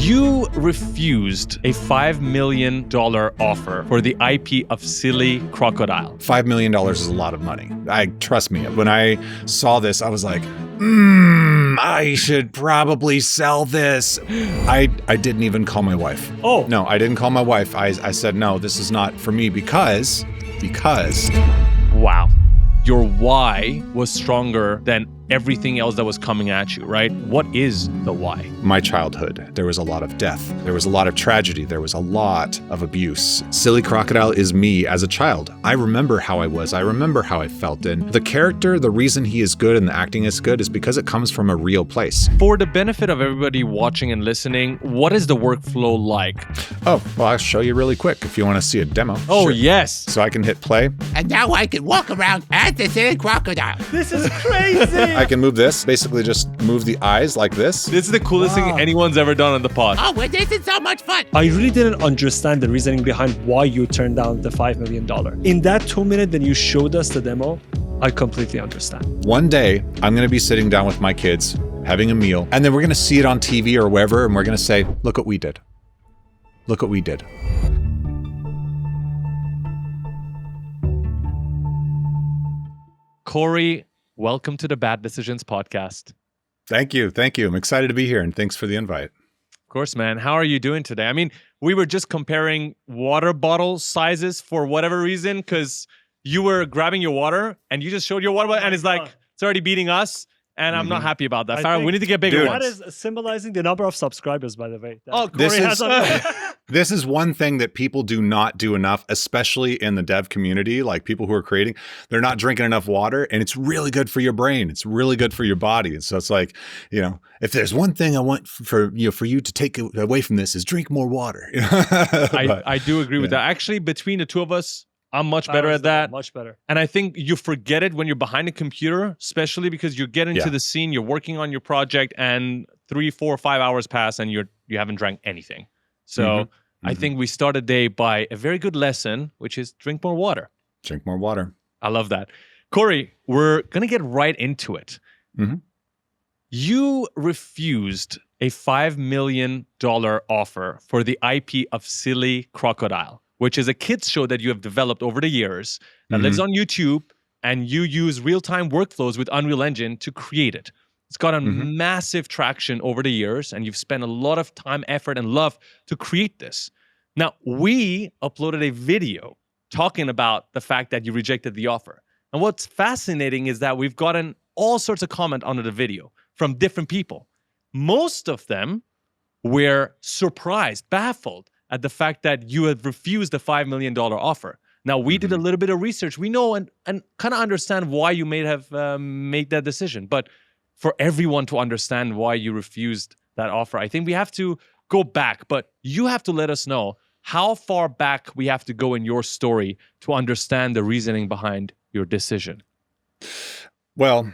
You refused a $5 million offer for the IP of Silly Crocodile. $5 million is a lot of money. Trust me, when I saw this, I was like, I should probably sell this. I didn't even call my wife. Oh. No, I didn't call my wife. I said, no, this is not for me because. Wow. Your why was stronger than everything else that was coming at you, right? What is the why? My childhood, there was a lot of death. There was a lot of tragedy. There was a lot of abuse. Silly Crocodile is me as a child. I remember how I was. I remember how I felt. And the character, the reason he is good and the acting is good is because it comes from a real place. For the benefit of everybody watching and listening, what is the workflow like? Oh, well, I'll show you really quick if you want to see a demo. Oh, Sure. yes. So I can hit play. And now I can walk around as the Silly Crocodile. This is crazy. I can move this, basically just move the eyes like this. This is the coolest thing anyone's ever done on the pod. Oh, well, this is so much fun. I really didn't understand the reasoning behind why you turned down the $5 million. In that 2 minutes that you showed us the demo, I completely understand. One day, I'm going to be sitting down with my kids, having a meal, and then we're going to see it on TV or wherever, and we're going to say, look what we did. Look what we did. Cory, welcome to the Bad Decisions podcast. Thank you. I'm excited to be here, and thanks for the invite. Of course, man. How are you doing today? I mean, we were just comparing water bottle sizes for whatever reason, because you were grabbing your water and you just showed your water bottle, and it's like, it's already beating us. And I'm not happy about that. Farah, we need to get bigger That ones. is symbolizing the number of subscribers, by the way. Oh, This Cory is, has this is one thing that people do not do enough, especially in the dev community, like people who are creating. They're not drinking enough water, and it's really good for your brain. It's really good for your body. And so it's like, if there's one thing I want for you to take away from this is drink more water. I do agree with that. Actually, between the two of us, I'm much better at that. Much better. And I think you forget it when you're behind a computer, especially because you get into the scene, you're working on your project, and 3, 4, 5 hours pass and you haven't drank anything. So I think we start a day by a very good lesson, which is drink more water. Drink more water. I love that. Cory, we're going to get right into it. You refused a $5 million offer for the IP of Silly Crocodile, which is a kids show that you have developed over the years that lives on YouTube, and you use real-time workflows with Unreal Engine to create it. It's gotten massive traction over the years, and you've spent a lot of time, effort, and love to create this. Now, we uploaded a video talking about the fact that you rejected the offer. And what's fascinating is that we've gotten all sorts of comment under the video from different people. Most of them were surprised, baffled at the fact that you had refused the $5 million offer. Now, we did a little bit of research. We know and kind of understand why you may have made that decision. But for everyone to understand why you refused that offer, I think we have to go back. But you have to let us know how far back we have to go in your story to understand the reasoning behind your decision. Well,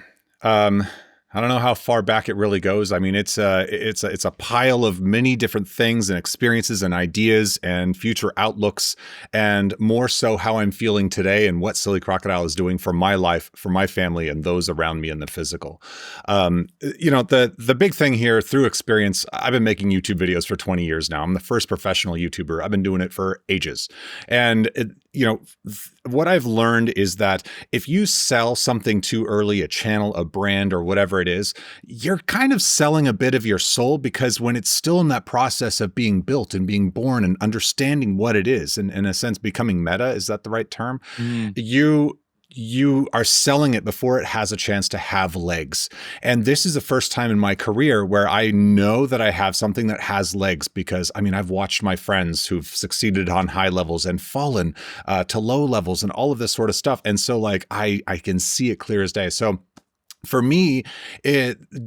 I don't know how far back it really goes. I mean, it's a pile of many different things and experiences and ideas and future outlooks, and more so how I'm feeling today and what Silly Crocodile is doing for my life, for my family, and those around me in the physical. The big thing here, through experience, I've been making YouTube videos for 20 years now. I'm the first professional YouTuber. I've been doing it for ages. And what I've learned is that if you sell something too early, a channel, a brand, or whatever it is, you're kind of selling a bit of your soul, because when it's still in that process of being built and being born and understanding what it is, and in a sense becoming meta, is that the right term? You are selling it before it has a chance to have legs. And this is the first time in my career where I know that I have something that has legs, because I've watched my friends who've succeeded on high levels and fallen to low levels and all of this sort of stuff. And so I can see it clear as day. So for me,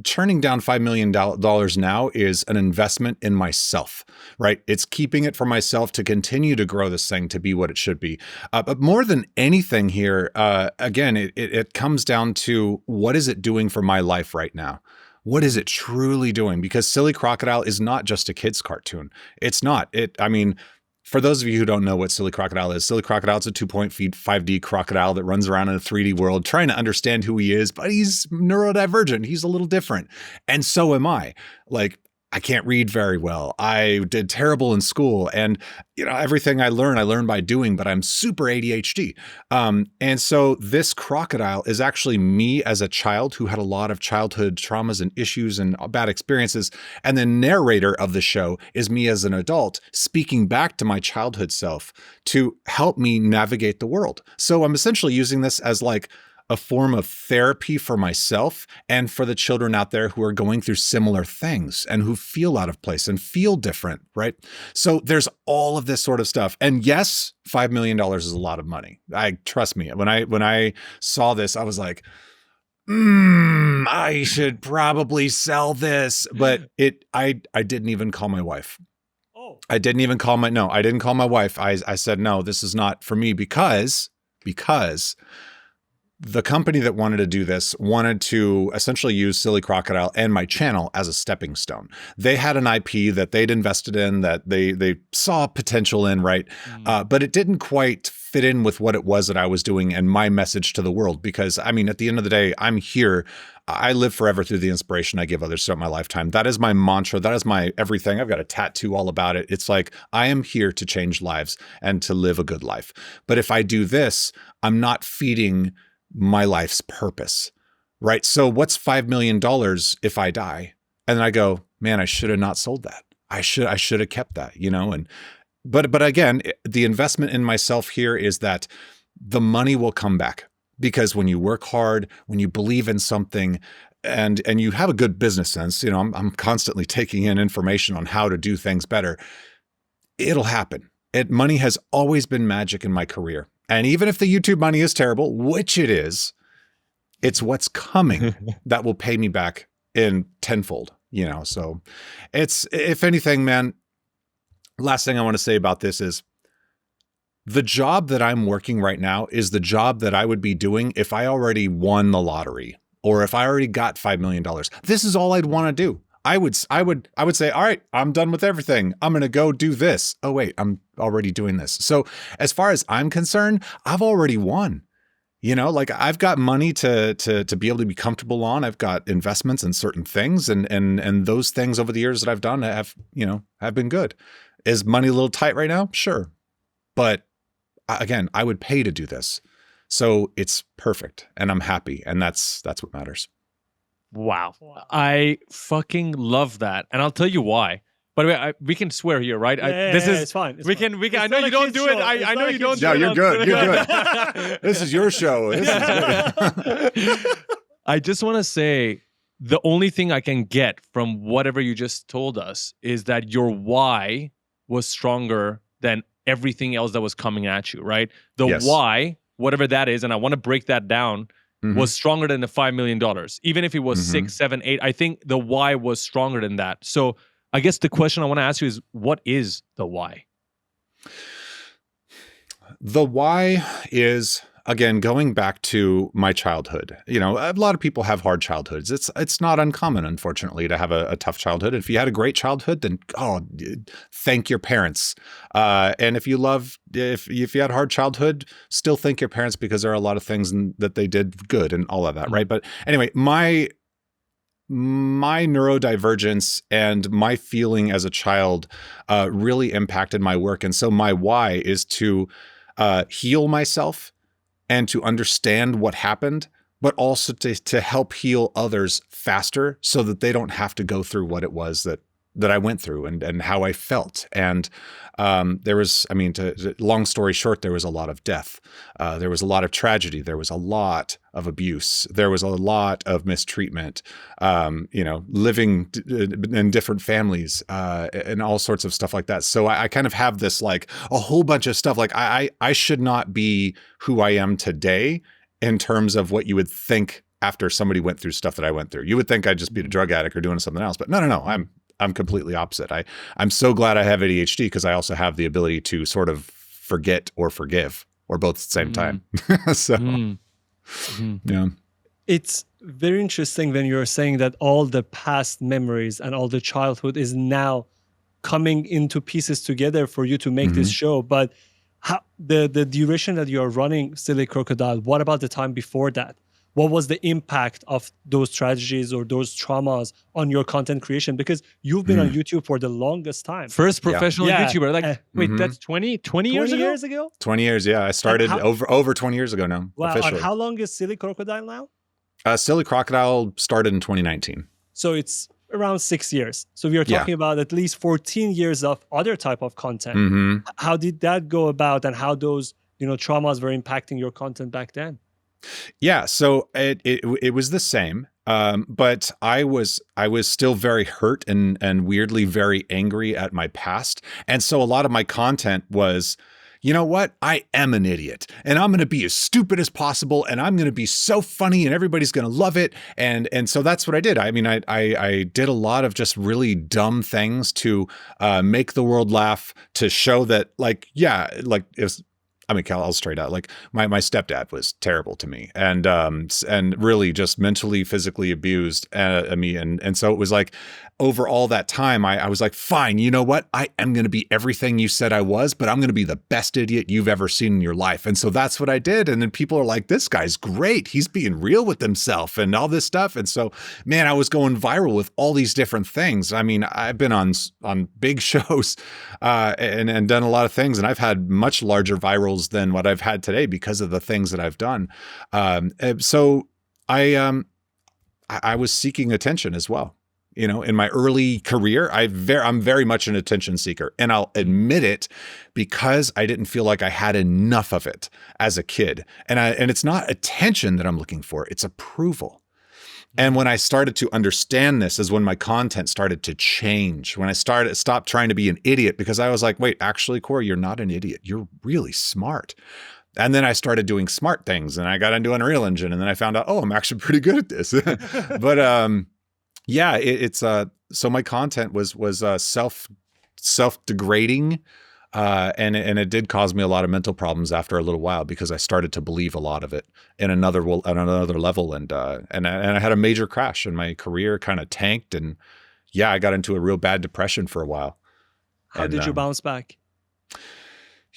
turning down $5 million now is an investment in myself, right? It's keeping it for myself to continue to grow this thing to be what it should be. But more than anything here, again, it comes down to, what is it doing for my life right now? What is it truly doing? Because Silly Crocodile is not just a kid's cartoon. It's not. For those of you who don't know what Silly Crocodile is, Silly Crocodile is a 2.5D crocodile that runs around in a 3D world trying to understand who he is, but he's neurodivergent. He's a little different. And so am I. I can't read very well. I did terrible in school. And, everything I learn by doing, but I'm super ADHD. And so this crocodile is actually me as a child who had a lot of childhood traumas and issues and bad experiences. And the narrator of the show is me as an adult speaking back to my childhood self to help me navigate the world. So I'm essentially using this as like a form of therapy for myself and for the children out there who are going through similar things and who feel out of place and feel different, right? So there's all of this sort of stuff. And yes, $5 million is a lot of money. Trust me, when I saw this, I was like, I should probably sell this. But I didn't even call my wife. I didn't call my wife. I said, no, this is not for me because the company that wanted to do this wanted to essentially use Silly Crocodile and my channel as a stepping stone. They had an IP that they'd invested in, that they saw potential in, right? But it didn't quite fit in with what it was that I was doing and my message to the world. Because I mean, at the end of the day, I'm here. I live forever through the inspiration I give others throughout my lifetime. That is my mantra. That is my everything. I've got a tattoo all about it. It's like, I am here to change lives and to live a good life. But if I do this, I'm not feeding my life's purpose, right? So what's $5 million if I die? And then I go, man, I should have not sold that. I should have kept that, and, but again, the investment in myself here is that the money will come back, because when you work hard, when you believe in something and you have a good business sense, I'm constantly taking in information on how to do things better. It'll happen. Money has always been magic in my career. And even if the YouTube money is terrible, which it is, it's what's coming that will pay me back in tenfold, So it's, if anything, man, last thing I want to say about this is the job that I'm working right now is the job that I would be doing if I already won the lottery or if I already got $5 million. This is all I'd want to do. I would say, all right, I'm done with everything. I'm going to go do this. Oh, wait, I'm already doing this. So as far as I'm concerned, I've already won. Like I've got money to be able to be comfortable on. I've got investments in certain things and those things over the years that I've done have been good. Is money a little tight right now? Sure. But again, I would pay to do this. So it's perfect and I'm happy. And that's what matters. Wow. I fucking love that. And I'll tell you why. By the way, we can swear here, right? It's fine. We can. I know you don't do it. I know you don't do it. No, you're good. You're good. This is your show. This is good. I just want to say the only thing I can get from whatever you just told us is that your why was stronger than everything else that was coming at you, right? The why, whatever that is, and I want to break that down, was stronger than the $5 million. Even if it was 6, 7, 8, I think the why was stronger than that. So I guess the question I want to ask you is, what is the why? The why is, again, going back to my childhood. A lot of people have hard childhoods. It's not uncommon, unfortunately, to have a tough childhood. If you had a great childhood, then thank your parents. And if you had a hard childhood, still thank your parents, because there are a lot of things that they did good and all of that, right? But anyway, my neurodivergence and my feeling as a child really impacted my work. And so my why is to heal myself and to understand what happened, but also to help heal others faster so that they don't have to go through what it was that I went through and how I felt. And there was, long story short, there was a lot of death. There was a lot of tragedy. There was a lot of abuse. There was a lot of mistreatment, living in different families and all sorts of stuff like that. So I kind of have this like a whole bunch of stuff. Like I should not be who I am today in terms of what you would think after somebody went through stuff that I went through. You would think I'd just be a drug addict or doing something else, but no. I'm completely opposite. I'm so glad I have ADHD because I also have the ability to sort of forget or forgive, or both at the same time. Yeah. It's very interesting when you're saying that all the past memories and all the childhood is now coming into pieces together for you to make this show. But how, the duration that you're running Silly Crocodile, what about the time before that? what was the impact of those tragedies or those traumas on your content creation? Because you've been on YouTube for the longest time. First professional Yeah. YouTuber. Like, wait, that's 20 years 20 ago? years ago? 20 years, yeah. I started over 20 years ago now, Wow. officially. And how long is Silly Crocodile now? Silly Crocodile started in 2019. So it's around 6 years. So we are talking about at least 14 years of other type of content. Mm-hmm. How did that go about, and how those traumas were impacting your content back then? Yeah, so it was the same, but I was still very hurt and weirdly very angry at my past, and so a lot of my content was, you know what? I am an idiot, and I'm going to be as stupid as possible, and I'm going to be so funny, and everybody's going to love it, and so that's what I did. I mean, I did a lot of just really dumb things to make the world laugh, to show that, like, yeah, like if. I mean, I'll straight out, like my stepdad was terrible to me, and really just mentally, physically abused me, and so it was like over all that time, I was like, fine, you know what? I am going to be everything you said I was, but I'm going to be the best idiot you've ever seen in your life, and so that's what I did. And then people are like, this guy's great, he's being real with himself, and all this stuff. And so, man, I was going viral with all these different things. I mean, I've been on big shows and done a lot of things, and I've had much larger virals than what I've had today because of the things that I've done. So I was seeking attention as well. You know, in my early career, I'm very much an attention seeker, and I'll admit it because I didn't feel like I had enough of it as a kid. And it's not attention that I'm looking for; it's approval. And when I started to understand this is when my content started to change. When I stopped trying to be an idiot, because I was like, wait, actually, Cory, you're not an idiot. You're really smart. And then I started doing smart things, and I got into Unreal Engine, and then I found out, oh, I'm actually pretty good at this. But yeah, it's so my content was self-degrading. And it did cause me a lot of mental problems after a little while, because I started to believe a lot of it in another level, and I had a major crash, and my career kind of tanked, and yeah, I got into a real bad depression for a while. How did you bounce back?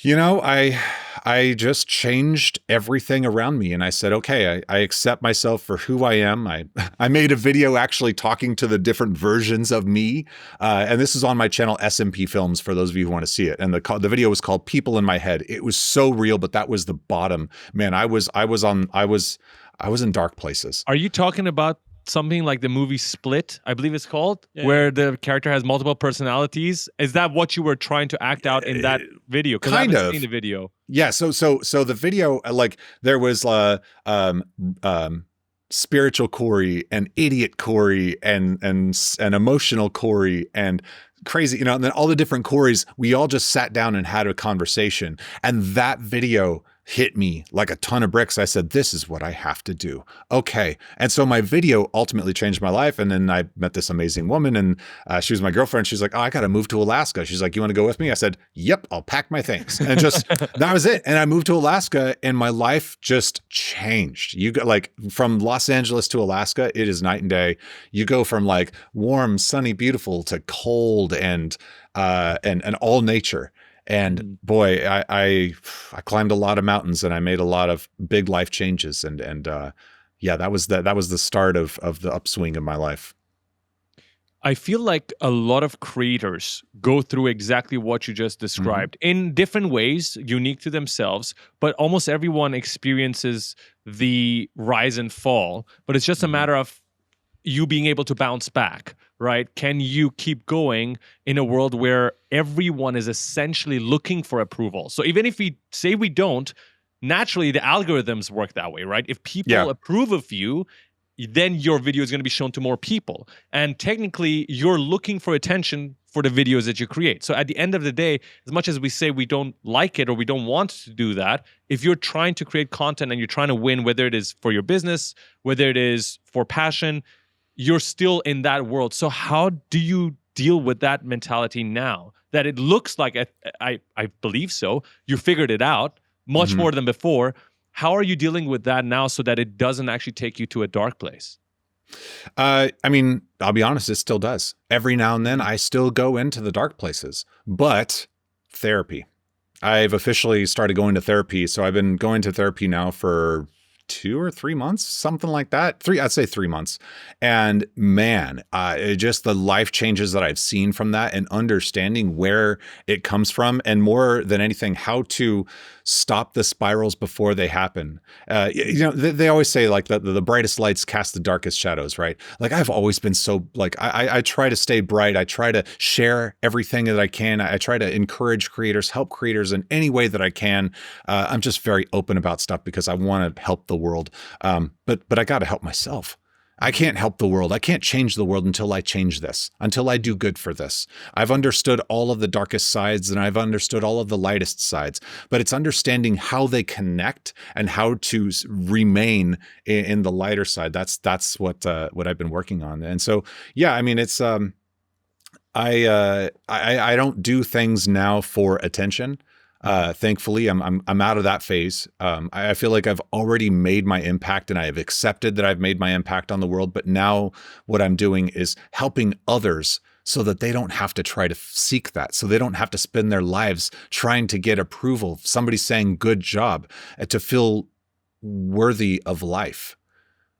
You know, I just changed everything around me, and I said, okay, I accept myself for who I am. I made a video actually talking to the different versions of me, and this is on my channel SMP Films for those of you who want to see it. And the video was called "People in My Head." It was so real, but that was the bottom. Man, I was in dark places. Are you talking about something like the movie Split, I believe it's called, where the character has multiple personalities? Is that what you were trying to act out in that video? Because I haven't seen the video. Yeah. So the video, like, there was spiritual Cory and idiot Cory and emotional Cory and crazy, and then all the different Corys. We all just sat down and had a conversation, and that video hit me like a ton of bricks. I said, this is what I have to do. Okay. And so my video ultimately changed my life. And then I met this amazing woman, and she was my girlfriend. She's like, oh, I got to move to Alaska. She's like, you want to go with me? I said, yep, I'll pack my things. And just, that was it. And I moved to Alaska, and my life just changed. You go, like, from Los Angeles to Alaska, it is night and day. You go from like warm, sunny, beautiful to cold and all nature. And boy, I climbed a lot of mountains, and I made a lot of big life changes, and yeah, that was the start of the upswing of my life. I feel like a lot of creators go through exactly what you just described in different ways, unique to themselves, but almost everyone experiences the rise and fall. But it's just a matter of you being able to bounce back, right? Can you keep going in a world where everyone is essentially looking for approval? So even if we say we don't, naturally the algorithms work that way, right? If people approve of you, then your video is going to be shown to more people. And technically, you're looking for attention for the videos that you create. So at the end of the day, as much as we say we don't like it or we don't want to do that, if you're trying to create content and you're trying to win, whether it is for your business, whether it is for passion, you're still in that world. So how do you deal with that mentality now? That it looks like, I believe so, you figured it out much more than before. How are you dealing with that now so that it doesn't actually take you to a dark place? I mean, I'll be honest, it still does. Every now and then I still go into the dark places, but therapy. I've officially started going to therapy. So I've been going to therapy now for 2 or 3 months, something like that. I'd say 3 months. And man, just the life changes that I've seen from that and understanding where it comes from, and more than anything, how to stop the spirals before they happen. They always say like the brightest lights cast the darkest shadows, right? Like I've always been so like, I try to stay bright. I try to share everything that I can. I try to encourage creators, help creators in any way that I can. I'm just very open about stuff because I want to help the world. But I got to help myself. I can't help the world. I can't change the world until I change this, until I do good for this. I've understood all of the darkest sides and I've understood all of the lightest sides, but it's understanding how they connect and how to remain in the lighter side. That's what I've been working on. And so, yeah, I mean, it's, I don't do things now for attention. Thankfully, I'm out of that phase. I feel like I've already made my impact and I have accepted that I've made my impact on the world. But now what I'm doing is helping others so that they don't have to try to seek that. So they don't have to spend their lives trying to get approval, somebody saying good job, to feel worthy of life.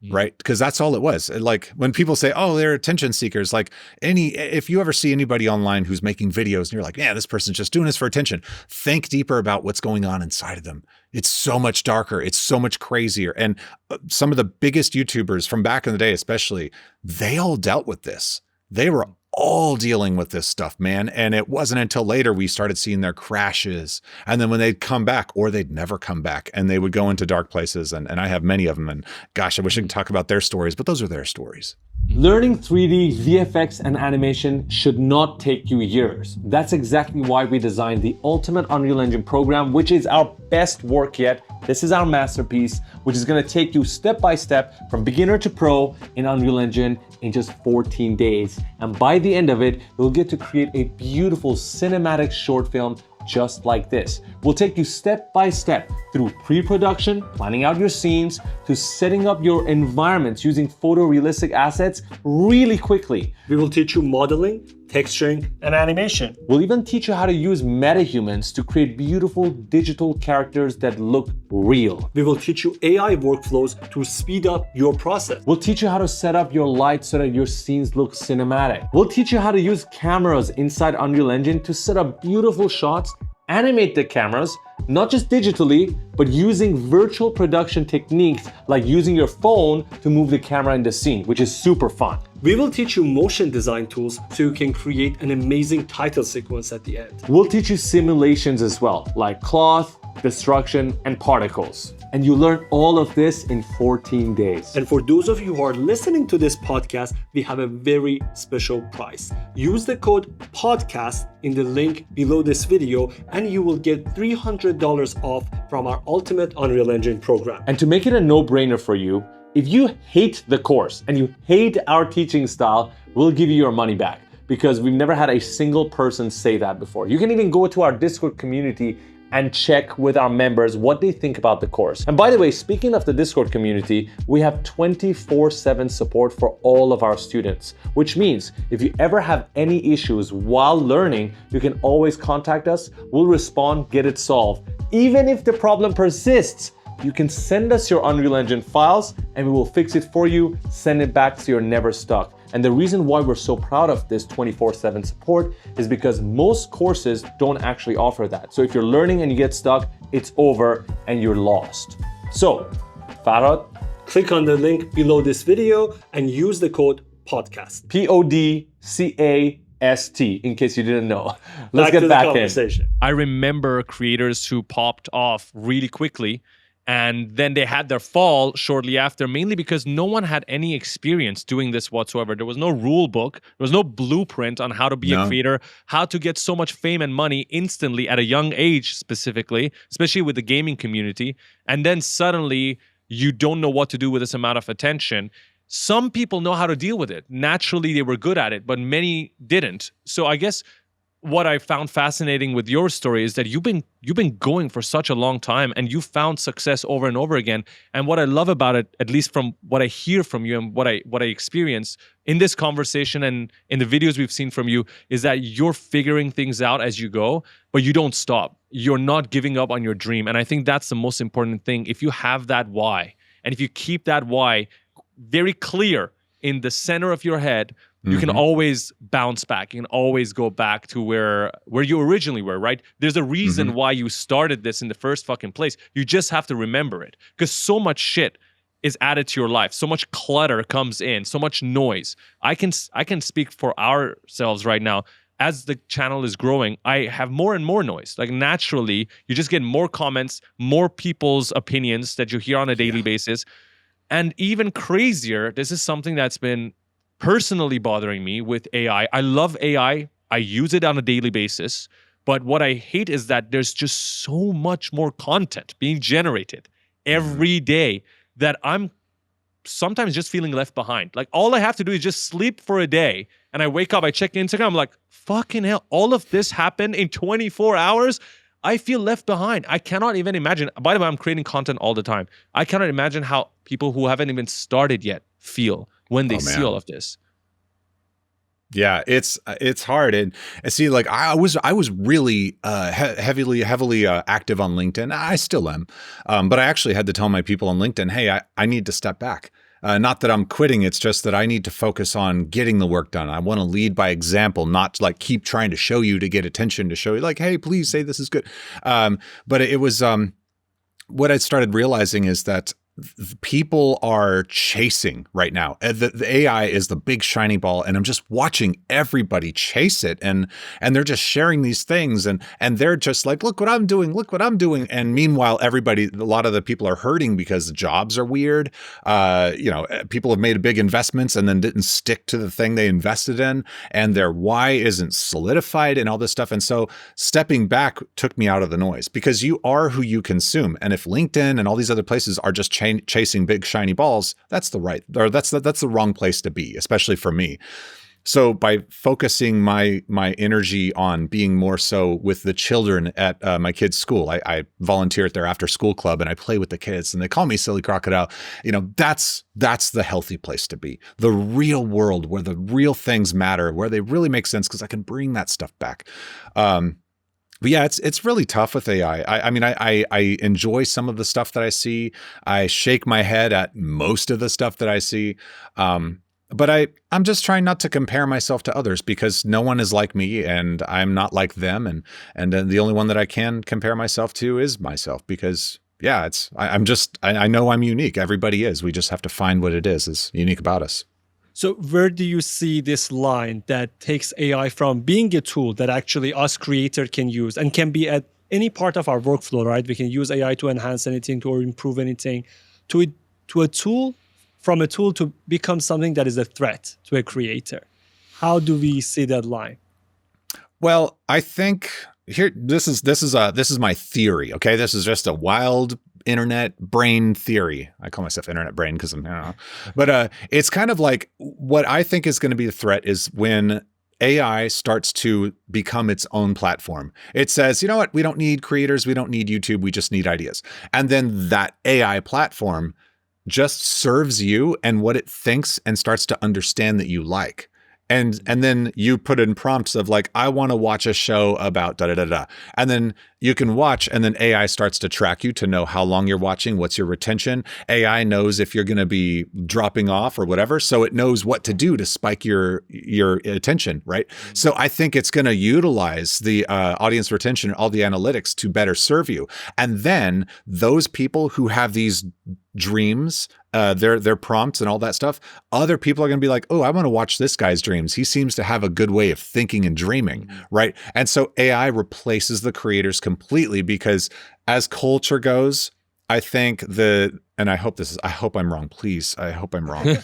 Right? Because that's all it was. Like when people say, oh, they're attention seekers, like if you ever see anybody online who's making videos and you're like, yeah, this person's just doing this for attention, think deeper about what's going on inside of them. It's so much darker. It's so much crazier. And some of the biggest YouTubers from back in the day, especially, they all dealt with this. They were all dealing with this stuff, man. And it wasn't until later we started seeing their crashes. And then when they'd come back, or they'd never come back, and they would go into dark places. And I have many of them. And gosh, I wish I could talk about their stories, but those are their stories. Learning 3D, VFX, and animation should not take you years. That's exactly why we designed the Ultimate Unreal Engine program, which is our best work yet. This is our masterpiece, which is going to take you step by step from beginner to pro in Unreal Engine in just 14 days. And by the end of it, you'll get to create a beautiful cinematic short film just like this. We'll take you step by step through pre-production, planning out your scenes, to setting up your environments using photorealistic assets really quickly. We will teach you modeling, texturing, and animation. We'll even teach you how to use metahumans to create beautiful digital characters that look real. We will teach you AI workflows to speed up your process. We'll teach you how to set up your lights so that your scenes look cinematic. We'll teach you how to use cameras inside Unreal Engine to set up beautiful shots, animate the cameras, not just digitally, but using virtual production techniques like using your phone to move the camera in the scene, which is super fun. We will teach you motion design tools so you can create an amazing title sequence at the end. We'll teach you simulations as well, like cloth, destruction, and particles. And you learn all of this in 14 days. And for those of you who are listening to this podcast, we have a very special price. Use the code PODCAST in the link below this video and you will get $300 off from our Ultimate Unreal Engine program. And to make it a no-brainer for you, if you hate the course and you hate our teaching style, we'll give you your money back, because we've never had a single person say that before. You can even go to our Discord community and check with our members what they think about the course. And by the way, speaking of the Discord community, we have 24/7 support for all of our students, which means if you ever have any issues while learning, you can always contact us. We'll respond, get it solved. Even if the problem persists, you can send us your Unreal Engine files and we will fix it for you, send it back so you're never stuck. And the reason why we're so proud of this 24/7 support is because most courses don't actually offer that. So if you're learning and you get stuck, it's over and you're lost. So, Farhad, click on the link below this video and use the code PODCAST. PODCAST, in case you didn't know. Let's get back in. I remember creators who popped off really quickly, and then they had their fall shortly after, mainly because no one had any experience doing this whatsoever. There was no rule book. There was no blueprint on how to be a creator, how to get so much fame and money instantly at a young age specifically, especially with the gaming community. And then suddenly you don't know what to do with this amount of attention. Some people know how to deal with it. Naturally, they were good at it, but many didn't. So I guess what I found fascinating with your story is that you've been going for such a long time and you found success over and over again. And what I love about it, at least from what I hear from you and what I experience in this conversation and in the videos we've seen from you, is that you're figuring things out as you go, but you don't stop. You're not giving up on your dream. And I think that's the most important thing. If you have that why And if you keep that why very clear in the center of your head, you can always bounce back. You can always go back to where you originally were, right? There's a reason why you started this in the first fucking place. You just have to remember it, because so much shit is added to your life. So much clutter comes in, so much noise. I can speak for ourselves right now. As the channel is growing, I have more and more noise. Like naturally, you just get more comments, more people's opinions that you hear on a daily basis. And even crazier, this is something that's been personally bothering me with AI. I love AI. I use it on a daily basis. But what I hate is that there's just so much more content being generated every day that I'm sometimes just feeling left behind. Like all I have to do is just sleep for a day, and I wake up, I check Instagram, I'm like, fucking hell, all of this happened in 24 hours? I feel left behind. I cannot even imagine. By the way, I'm creating content all the time. I cannot imagine how people who haven't even started yet feel when they see all of this. Yeah, it's hard. And see, like I was really heavily active on LinkedIn. I still am, but I actually had to tell my people on LinkedIn, hey, I need to step back. Not that I'm quitting. It's just that I need to focus on getting the work done. I want to lead by example, not to like keep trying to show you to get attention, to show you like, hey, please say this is good. But it was what I started realizing is that people are chasing right now. The AI is the big shiny ball, and I'm just watching everybody chase it, and they're just sharing these things, and they're just like, look what I'm doing, look what I'm doing. And meanwhile, a lot of the people are hurting because the jobs are weird. People have made big investments and then didn't stick to the thing they invested in, and their why isn't solidified and all this stuff. And so stepping back took me out of the noise, because you are who you consume. And if LinkedIn and all these other places are just chasing big shiny balls, that's the wrong place to be, especially for me. So by focusing my energy on being more so with the children at my kids' school, I volunteer at their after school club and I play with the kids, and they call me Silly Crocodile. That's the healthy place to be. The real world where the real things matter, where they really make sense, because I can bring that stuff back. But yeah, it's really tough with AI. I enjoy some of the stuff that I see. I shake my head at most of the stuff that I see. But I'm just trying not to compare myself to others, because no one is like me and I'm not like them. And the only one that I can compare myself to is myself, because yeah, I know I'm unique. Everybody is. We just have to find what it is unique about us. So where do you see this line that takes AI from being a tool that actually us creator can use and can be at any part of our workflow, right? We can use AI to enhance anything, to improve anything, to a tool, from a tool to become something that is a threat to a creator. How do we see that line? Well, I think here, this is my theory. Okay. This is just a wild internet brain theory. I call myself internet brain because I'm, I don't know. But it's kind of like, what I think is going to be the threat is when AI starts to become its own platform. It says, you know what? We don't need creators. We don't need YouTube. We just need ideas. And then that AI platform just serves you and what it thinks and starts to understand that you like. And then you put in prompts of like, I want to watch a show about da da da da. And then you can watch, and then AI starts to track you to know how long you're watching, what's your retention. AI knows if you're going to be dropping off or whatever, so it knows what to do to spike your attention, right? So I think it's going to utilize the audience retention and all the analytics to better serve you. And then those people who have these dreams, their prompts and all that stuff, other people are going to be like, oh, I want to watch this guy's dreams. He seems to have a good way of thinking and dreaming, right? And so AI replaces the creators completely, because as culture goes, I think and I hope I'm wrong. Please, I hope I'm wrong.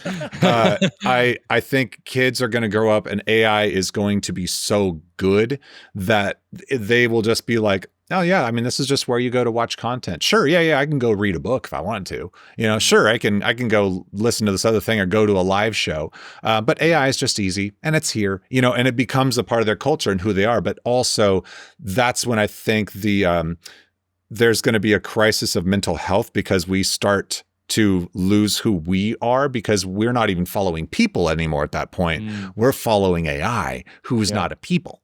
I think kids are going to grow up and AI is going to be so good that they will just be like, oh yeah, I mean, this is just where you go to watch content. Sure, yeah, I can go read a book if I want to. Sure, I can go listen to this other thing or go to a live show. But AI is just easy, and it's here, and it becomes a part of their culture and who they are. But also, that's when I think there's going to be a crisis of mental health, because we start to lose who we are, because we're not even following people anymore at that point. We're following AI, who's not a people,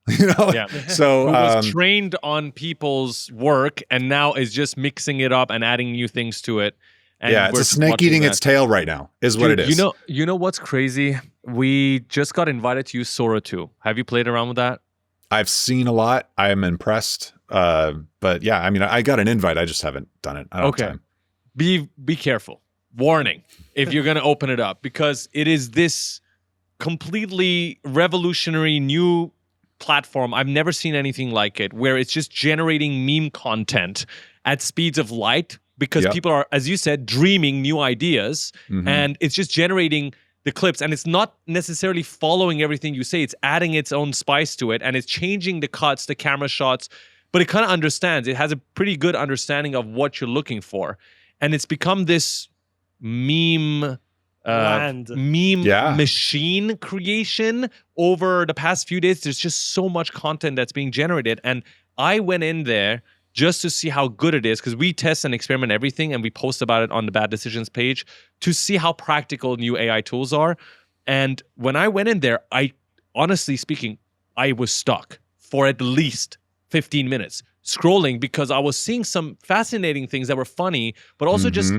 So who was trained on people's work and now is just mixing it up and adding new things to it. And Yeah, it's we're a just snake watching eating that. its tail right now, is what Dude, it is. You know what's crazy? We just got invited to use Sora 2. Have you played around with that? I've seen a lot. I am impressed. But yeah, I mean, I got an invite. I just haven't done it. I don't have time. Be careful. Warning if you're going to open it up, because it is this completely revolutionary new platform. I've never seen anything like it, where it's just generating meme content at speeds of light, because Yep. people are, as you said, dreaming new ideas, and it's just generating the clips, and it's not necessarily following everything you say. It's adding its own spice to it, and it's changing the cuts, the camera shots, but it kind of understands. It has a pretty good understanding of what you're looking for, and it's become this meme machine creation over the past few days. There's just so much content that's being generated, and I went in there just to see how good it is, because we test and experiment everything, and we post about it on the Bad Decisions page to see how practical new AI tools are. And when I went in there, I honestly speaking, I was stuck for at least 15 minutes scrolling, because I was seeing some fascinating things that were funny, but also just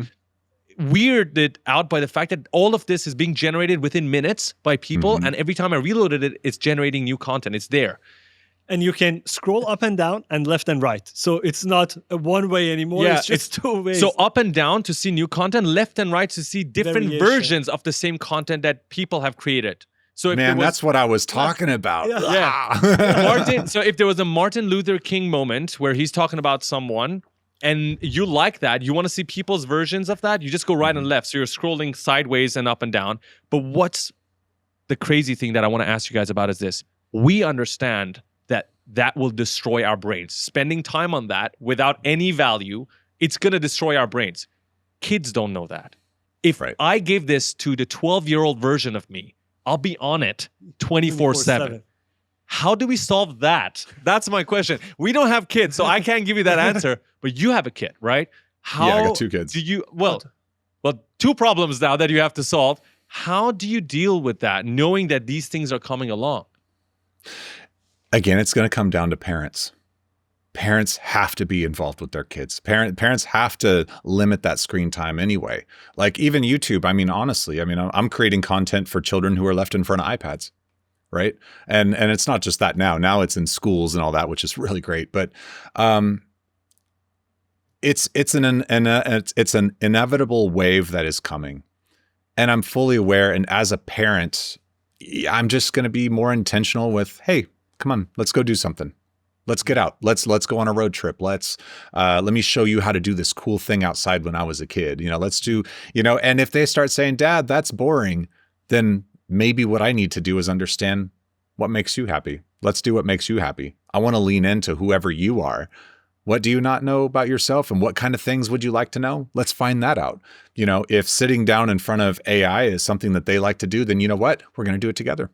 weirded out by the fact that all of this is being generated within minutes by people, and every time I reloaded it, it's generating new content. It's there. And you can scroll up and down and left and right. So it's not a one way anymore. Yeah, it's just two ways. So up and down to see new content, left and right to see different Variation. versions of the same content that people have created. So if Man, there was, that's what I was talking about. Martin, so if there was a Martin Luther King moment where he's talking about someone and you like that, you want to see people's versions of that, you just go right and left. So you're scrolling sideways and up and down. But what's the crazy thing that I want to ask you guys about is this. We understand that will destroy our brains. Spending time on that without any value, it's going to destroy our brains. Kids don't know that. If I gave this to the 12-year-old version of me, I'll be on it 24/7. How do we solve that? That's my question. We don't have kids, so I can't give you that answer, but you have a kid, right? How Yeah, I got 2 kids. do you, well, 2 problems now that you have to solve. How do you deal with that, knowing that these things are coming along? Again, it's going to come down to parents. Parents have to be involved with their kids. Parents have to limit that screen time anyway. Like even YouTube, I mean, honestly, I'm creating content for children who are left in front of iPads, right? And it's not just that now. Now it's in schools and all that, which is really great. But it's an inevitable wave that is coming. And I'm fully aware. And as a parent, I'm just going to be more intentional with, hey, come on, let's go do something. Let's get out. Let's go on a road trip. Let me show you how to do this cool thing outside when I was a kid. Let's do, and if they start saying, Dad, that's boring, then maybe what I need to do is understand what makes you happy. Let's do what makes you happy. I want to lean into whoever you are. What do you not know about yourself, and what kind of things would you like to know? Let's find that out. If sitting down in front of AI is something that they like to do, then you know what? We're going to do it together.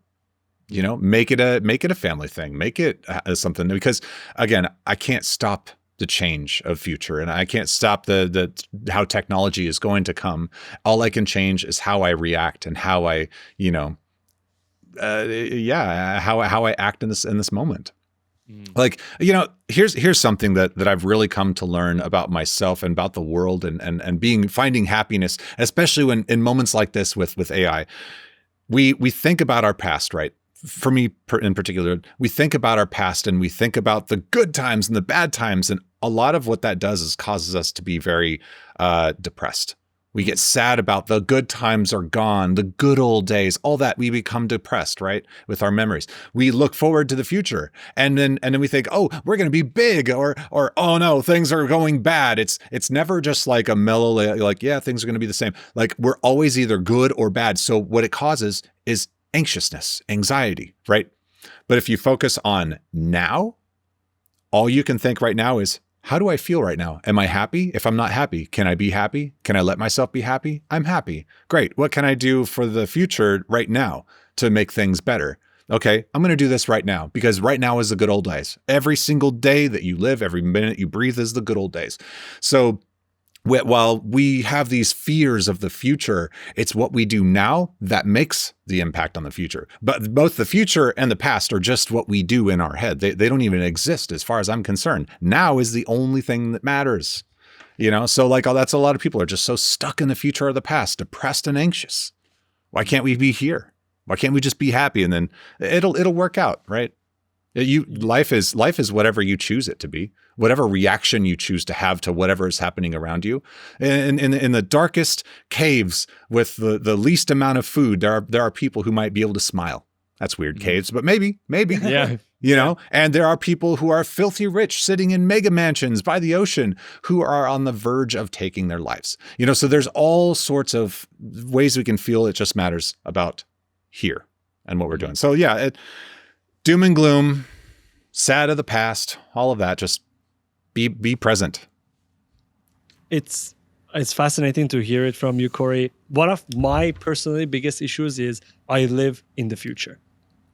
Make it a family thing. Make it something, because again, I can't stop the change of future, and I can't stop the how technology is going to come. All I can change is how I react and how I, how I act in this moment. Like, here's something that I've really come to learn about myself and about the world and finding happiness, especially when in moments like this with AI. We think about our past, right? For me in particular, we think about our past and we think about the good times and the bad times. And a lot of what that does is causes us to be very depressed. We get sad about the good times are gone, the good old days, all that. We become depressed, right? With our memories. We look forward to the future. And then we think, oh, we're going to be big, or oh no, things are going bad. It's never just like a mellow, like, yeah, things are going to be the same. Like we're always either good or bad. So what it causes is anxiousness, anxiety, right? But if you focus on now, all you can think right now is, how do I feel right now? Am I happy? If I'm not happy, can I be happy? Can I let myself be happy? I'm happy. Great. What can I do for the future right now to make things better? Okay, I'm going to do this right now, because right now is the good old days. Every single day that you live, every minute you breathe is the good old days. So while we have these fears of the future, it's what we do now that makes the impact on the future. But both the future and the past are just what we do in our head. They don't even exist as far as I'm concerned. Now is the only thing that matters. You know, so like, oh, that's a lot of people are just so stuck in the future or the past, depressed and anxious. Why can't we be here? Why can't we just be happy? And then it'll work out, right? Life is whatever you choose it to be, whatever reaction you choose to have to whatever is happening around you. In the darkest caves with the least amount of food, there are people who might be able to smile. That's weird, caves, but maybe. Yeah. You know, and there are people who are filthy rich sitting in mega mansions by the ocean who are on the verge of taking their lives. You know, so there's all sorts of ways we can feel. It just matters about here and what we're doing. So yeah, doom and gloom, sad of the past, all of that. Just be present. It's fascinating to hear it from you, Cory. One of my personally biggest issues is I live in the future.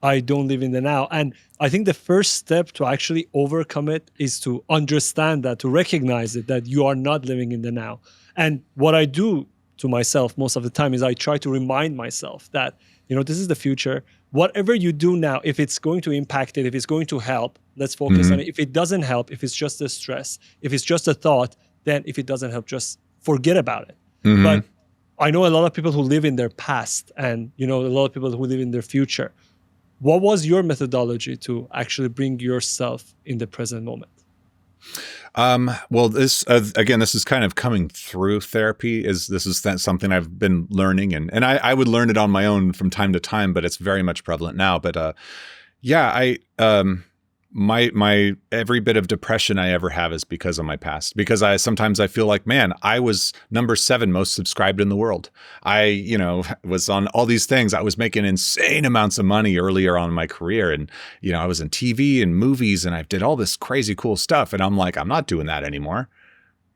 I don't live in the now. And I think the first step to actually overcome it is to understand that, to recognize it, that you are not living in the now. And what I do to myself most of the time is I try to remind myself that, you know, this is the future. Whatever you do now, if it's going to impact it, if it's going to help, let's focus on it. If it doesn't help, if it's just a stress, if it's just a thought, then if it doesn't help, just forget about it. But I know a lot of people who live in their past and, you know, a lot of people who live in their future. What was your methodology to actually bring yourself in the present moment? Well, this again, this is kind of coming through therapy. This is something I've been learning, and I would learn it on my own from time to time, but it's very much prevalent now. But yeah, my every bit of depression I ever have is because of my past. Because sometimes I feel like, man, I was number 7 most subscribed in the world. I, you know, was on all these things. I was making insane amounts of money earlier on in my career. And, you know, I was in TV and movies and I did all this crazy cool stuff. And I'm like, I'm not doing that anymore.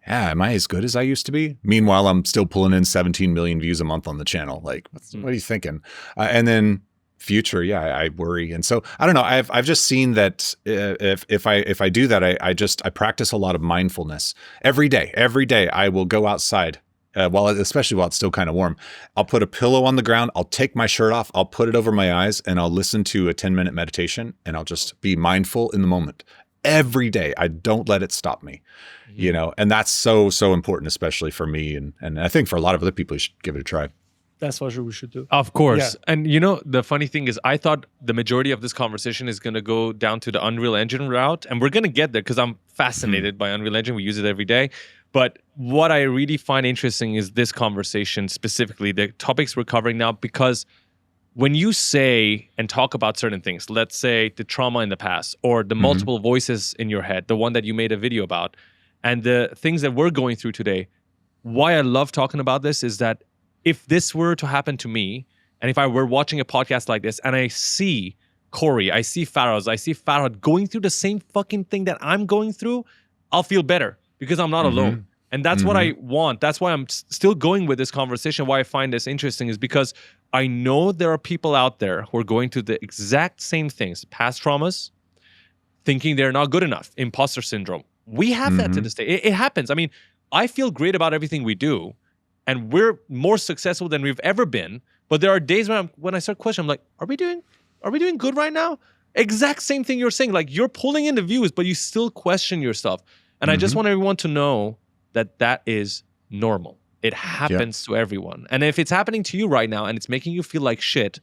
Yeah, am I as good as I used to be? Meanwhile, I'm still pulling in 17 million views a month on the channel. Like, what are you thinking? And then future, yeah, I worry. And so I don't know. I've just seen that if I do that, I practice a lot of mindfulness every day. Every day I will go outside, especially while it's still kind of warm. I'll put a pillow on the ground. I'll take my shirt off. I'll put it over my eyes and I'll listen to a 10-minute meditation and I'll just be mindful in the moment. Every day, I don't let it stop me, you know, and that's so important, especially for me. And I think for a lot of other people, you should give it a try. That's what we should do. Of course. Yeah. And you know, the funny thing is I thought the majority of this conversation is going to go down to the Unreal Engine route. And we're going to get there because I'm fascinated by Unreal Engine. We use it every day. But what I really find interesting is this conversation, specifically the topics we're covering now, because when you say and talk about certain things, let's say the trauma in the past or the multiple voices in your head, the one that you made a video about, and the things that we're going through today, why I love talking about this is that if this were to happen to me, and if I were watching a podcast like this, and I see Cory, I see Faraz, I see Farhad going through the same fucking thing that I'm going through, I'll feel better because I'm not alone. And that's what I want. That's why I'm still going with this conversation. Why I find this interesting is because I know there are people out there who are going through the exact same things, past traumas, thinking they're not good enough, imposter syndrome. We have that to this day. It happens. I mean, I feel great about everything we do. And we're more successful than we've ever been. But there are days when I start questioning, I'm like, are we doing good right now? Exact same thing you're saying. Like you're pulling in the views, but you still question yourself. And I just want everyone to know that is normal. It happens to everyone. And if it's happening to you right now and it's making you feel like shit,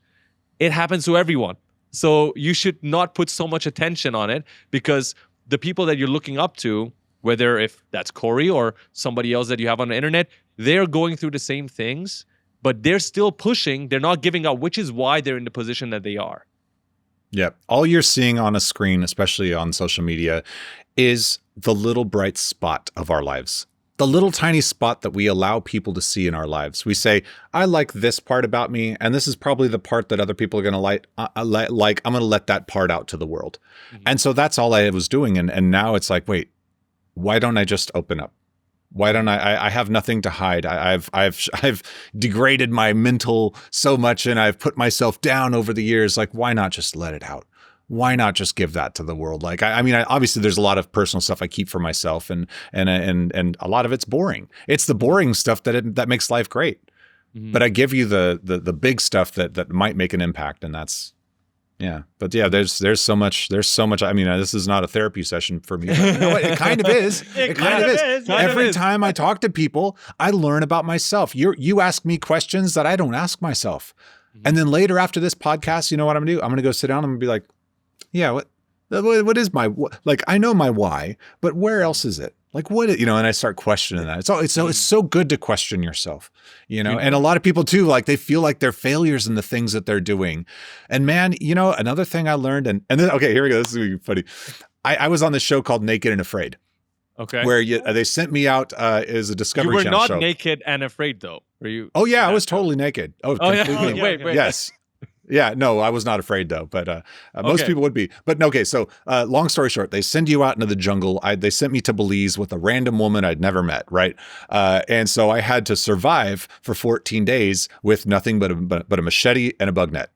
it happens to everyone. So you should not put so much attention on it because the people that you're looking up to, whether if that's Cory or somebody else that you have on the internet, they're going through the same things, but they're still pushing. They're not giving up, which is why they're in the position that they are. Yeah. All you're seeing on a screen, especially on social media, is the little bright spot of our lives. The little tiny spot that we allow people to see in our lives. We say, I like this part about me, and this is probably the part that other people are going to like. I'm going to let that part out to the world. And so that's all I was doing. And now it's like, wait, why don't I just open up? Why don't I have nothing to hide. I've degraded my mental so much and I've put myself down over the years. Like, why not just let it out? Why not just give that to the world? Like, I mean, obviously there's a lot of personal stuff I keep for myself and a lot of it's boring. It's the boring stuff that makes life great. But I give you the big stuff that might make an impact. And that's Yeah, but yeah, there's so much. I mean, this is not a therapy session for me. But you know what? It kind of is. It kind of is. Every time I talk to people, I learn about myself. You ask me questions that I don't ask myself, and then later after this podcast, you know what I'm gonna do? I'm gonna go sit down. I'm gonna be like, yeah, what is my like? I know my why, but where else is it? Like what, and I start questioning that. It's so good to question yourself, and a lot of people too, like they feel like they're failures in the things that they're doing. And man, another thing I learned and then, okay, here we go. This is gonna be funny. I was on this show called Naked and Afraid. Okay. Where they sent me out as a Discovery Channel show. You were not naked and afraid though, were you? Oh yeah, I was totally naked. Oh yeah. Wait. Yes. Yeah, no, I was not afraid though, but most people would be. But okay, so long story short, they send you out into the jungle. They sent me to Belize with a random woman I'd never met, right? And so I had to survive for 14 days with nothing but a machete and a bug net.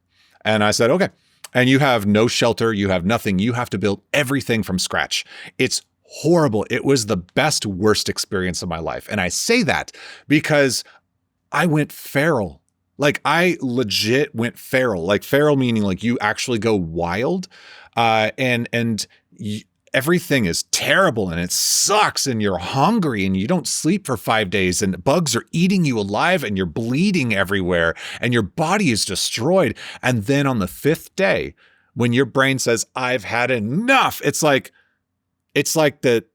And I said, okay. And you have no shelter, you have nothing. You have to build everything from scratch. It's horrible. It was the worst experience of my life. And I say that because I went feral. Like I legit went feral, like feral meaning like you actually go wild, and everything is terrible and it sucks and you're hungry and you don't sleep for 5 days and bugs are eating you alive and you're bleeding everywhere and your body is destroyed. And then on the 5th day, when your brain says, I've had enough, it's like the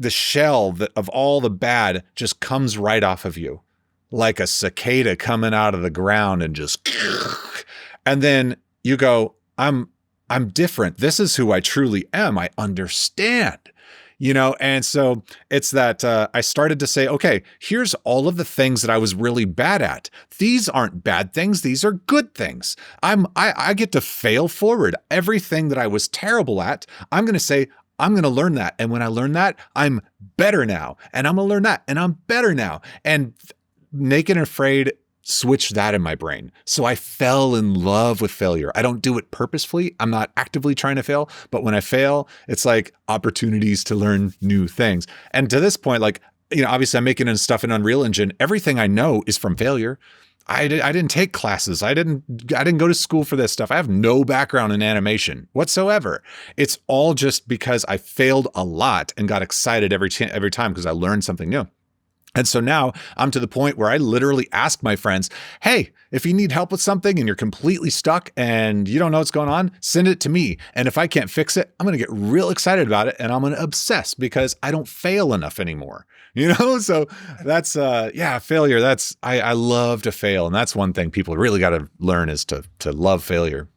shell of all the bad just comes right off of you. Like a cicada coming out of the ground and just, and then you go, I'm different. This is who I truly am. I understand, and so it's that I started to say, okay, here's all of the things that I was really bad at. These aren't bad things. These are good things. I get to fail forward. Everything that I was terrible at, I'm going to say, I'm going to learn that. And when I learn that, I'm better now. And I'm going to learn that. And I'm better now. And Naked and Afraid switched that in my brain. So I fell in love with failure. I don't do it purposefully. I'm not actively trying to fail, but when I fail, it's like opportunities to learn new things. And to this point, like, obviously I'm making stuff in Unreal Engine. Everything I know is from failure. I didn't take classes. I didn't go to school for this stuff. I have no background in animation whatsoever. It's all just because I failed a lot and got excited every time because I learned something new. And so now I'm to the point where I literally ask my friends, hey, if you need help with something and you're completely stuck and you don't know what's going on, send it to me. And if I can't fix it, I'm going to get real excited about it and I'm going to obsess because I don't fail enough anymore. So that's, failure. I love to fail. And that's one thing people really got to learn is to love failure.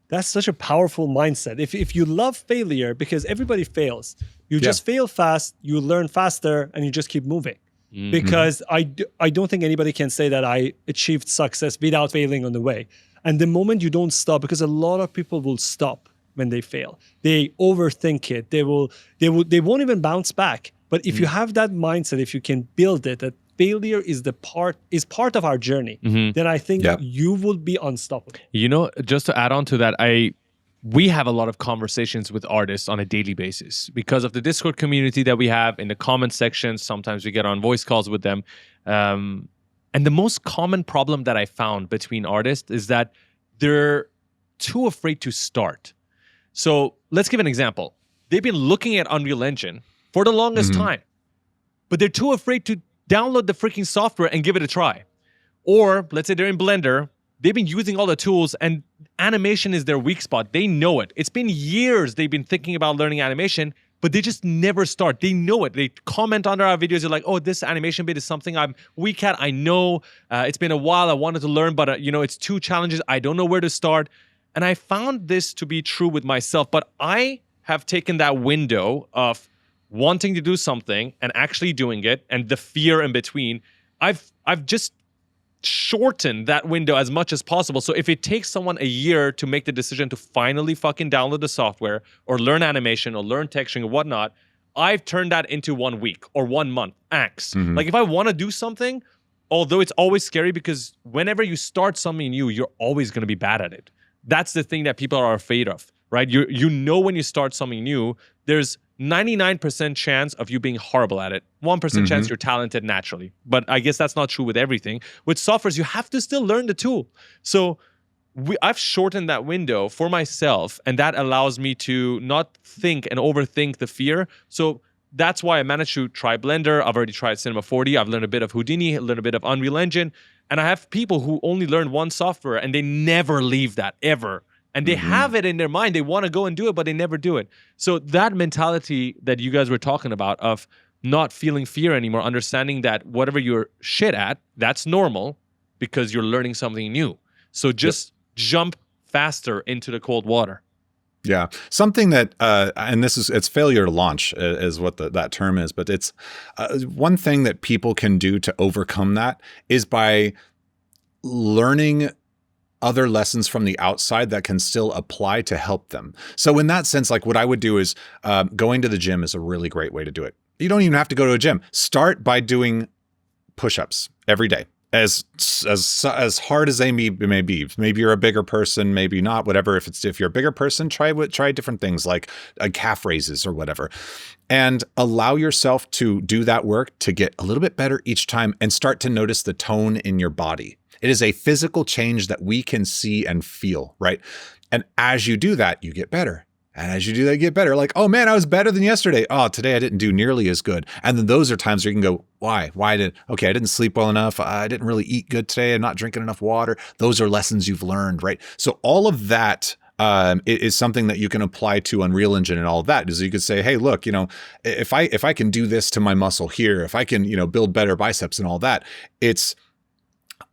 That's such a powerful mindset. If you love failure, because everybody fails, you just fail fast, you learn faster, and you just keep moving. Mm-hmm. Because I don't think anybody can say that I achieved success without failing on the way. And the moment you don't stop, because a lot of people will stop when they fail. They overthink it. They won't even bounce back. But if you have that mindset, if you can build it, that failure is part of our journey, then I think you will be unstoppable. Just to add on to that, we have a lot of conversations with artists on a daily basis because of the Discord community that we have in the comment section. Sometimes we get on voice calls with them. And the most common problem that I found between artists is that they're too afraid to start. So let's give an example. They've been looking at Unreal Engine for the longest time, but they're too afraid to download the freaking software and give it a try. Or let's say they're in Blender. They've been using all the tools and animation is their weak spot. They know it. It's been years they've been thinking about learning animation, but they just never start. They know it. They comment under our videos. They're like, oh, this animation bit is something I'm weak at. I know it's been a while. I wanted to learn, but it's too challenges. I don't know where to start. And I found this to be true with myself, but I have taken that window of wanting to do something and actually doing it and the fear in between. I've just shorten that window as much as possible. So if it takes someone a year to make the decision to finally fucking download the software or learn animation or learn texturing or whatnot, I've turned that into 1 week or 1 month, max. Like if I want to do something, although it's always scary because whenever you start something new, you're always going to be bad at it. That's the thing that people are afraid of, right? You know when you start something new, there's 99% chance of you being horrible at it. 1% chance you're talented naturally. But I guess that's not true with everything. With softwares, you have to still learn the tool. So I've shortened that window for myself, and that allows me to not think and overthink the fear. So that's why I managed to try Blender. I've already tried Cinema 4D. I've learned a bit of Houdini, a little bit of Unreal Engine. And I have people who only learn one software and they never leave that ever. And they have it in their mind. They want to go and do it, but they never do it. So that mentality that you guys were talking about of not feeling fear anymore, understanding that whatever you're shit at, that's normal because you're learning something new. So just jump faster into the cold water. Yeah. Something that, and it's failure to launch is what that term is, but it's one thing that people can do to overcome that is by learning other lessons from the outside that can still apply to help them. So in that sense, like what I would do is going to the gym is a really great way to do it. You don't even have to go to a gym. Start by doing push-ups every day. As hard as they may be. Maybe you're a bigger person, maybe not, whatever. If you're a bigger person, try different things like calf raises or whatever. And allow yourself to do that work to get a little bit better each time and start to notice the tone in your body. It is a physical change that we can see and feel, right? And as you do that, you get better. And as you do that, you get better. Like, oh man, I was better than yesterday. Oh, today I didn't do nearly as good. And then those are times where you can go, why? I didn't sleep well enough. I didn't really eat good today. I'm not drinking enough water. Those are lessons you've learned, right? So all of that is something that you can apply to Unreal Engine and all of that. Is you could say, hey, look, if I can do this to my muscle here, if I can, build better biceps and all that,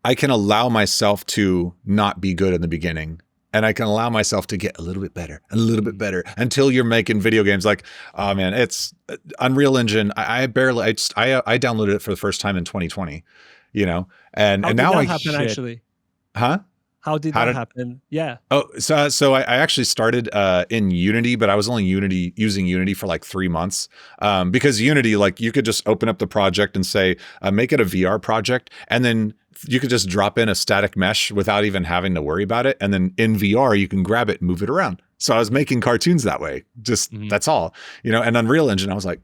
I can allow myself to not be good in the beginning. And I can allow myself to get a little bit better until you're making video games. Like, oh man, it's Unreal Engine. I downloaded it for the first time in 2020, and now that happen actually? Huh? How did that happen? Yeah. Oh, so I actually started in Unity, but I was only using Unity for like 3 months because Unity, like you could just open up the project and say, make it a VR project, and then you could just drop in a static mesh without even having to worry about it. And then in VR, you can grab it and move it around. So I was making cartoons that way. Just that's all, and Unreal Engine, I was like,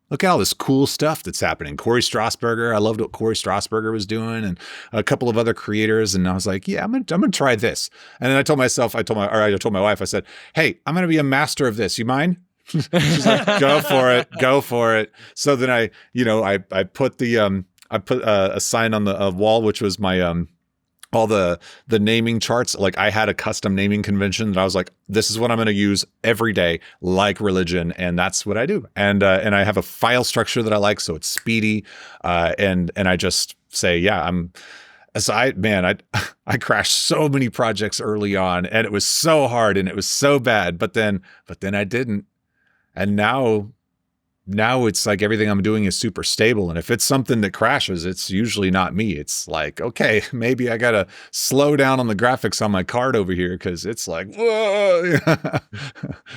look at all this cool stuff that's happening. Cory Strasberger, I loved what Cory Strasberger was doing, and a couple of other creators. And I was like, yeah, I'm gonna try this. And then I told my wife, I said, hey, I'm gonna be a master of this. You mind? She's like, go for it. So then I put a sign on the wall, which was my all the naming charts. Like I had a custom naming convention that I was like, this is what I'm going to use every day, like religion, and that's what I do. And I have a file structure that I like, so it's speedy. And I just say, yeah, I crashed so many projects early on, and it was so hard and it was so bad. But then I didn't, and now it's like everything I'm doing is super stable. And if it's something that crashes, it's usually not me. It's like, okay, maybe I got to slow down on the graphics on my card over here because it's like, whoa,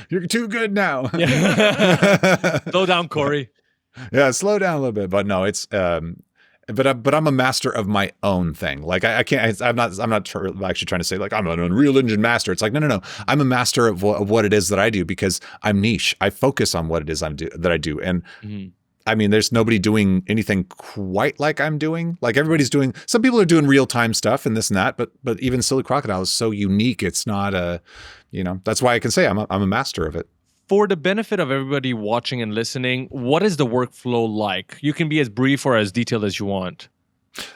you're too good now. Slow down, Cory. Yeah, slow down a little bit. But no, it's but I'm a master of my own thing. Like I can't. I'm not actually trying to say like I'm an Unreal Engine master. It's like no. I'm a master of what it is that I do because I'm niche. I focus on what it is that I do. And I mean, there's nobody doing anything quite like I'm doing. Like everybody's doing. Some people are doing real time stuff and this and that. But even Silly Crocodile is so unique. It's not That's why I can say I'm a master of it. For the benefit of everybody watching and listening, what is the workflow like? You can be as brief or as detailed as you want.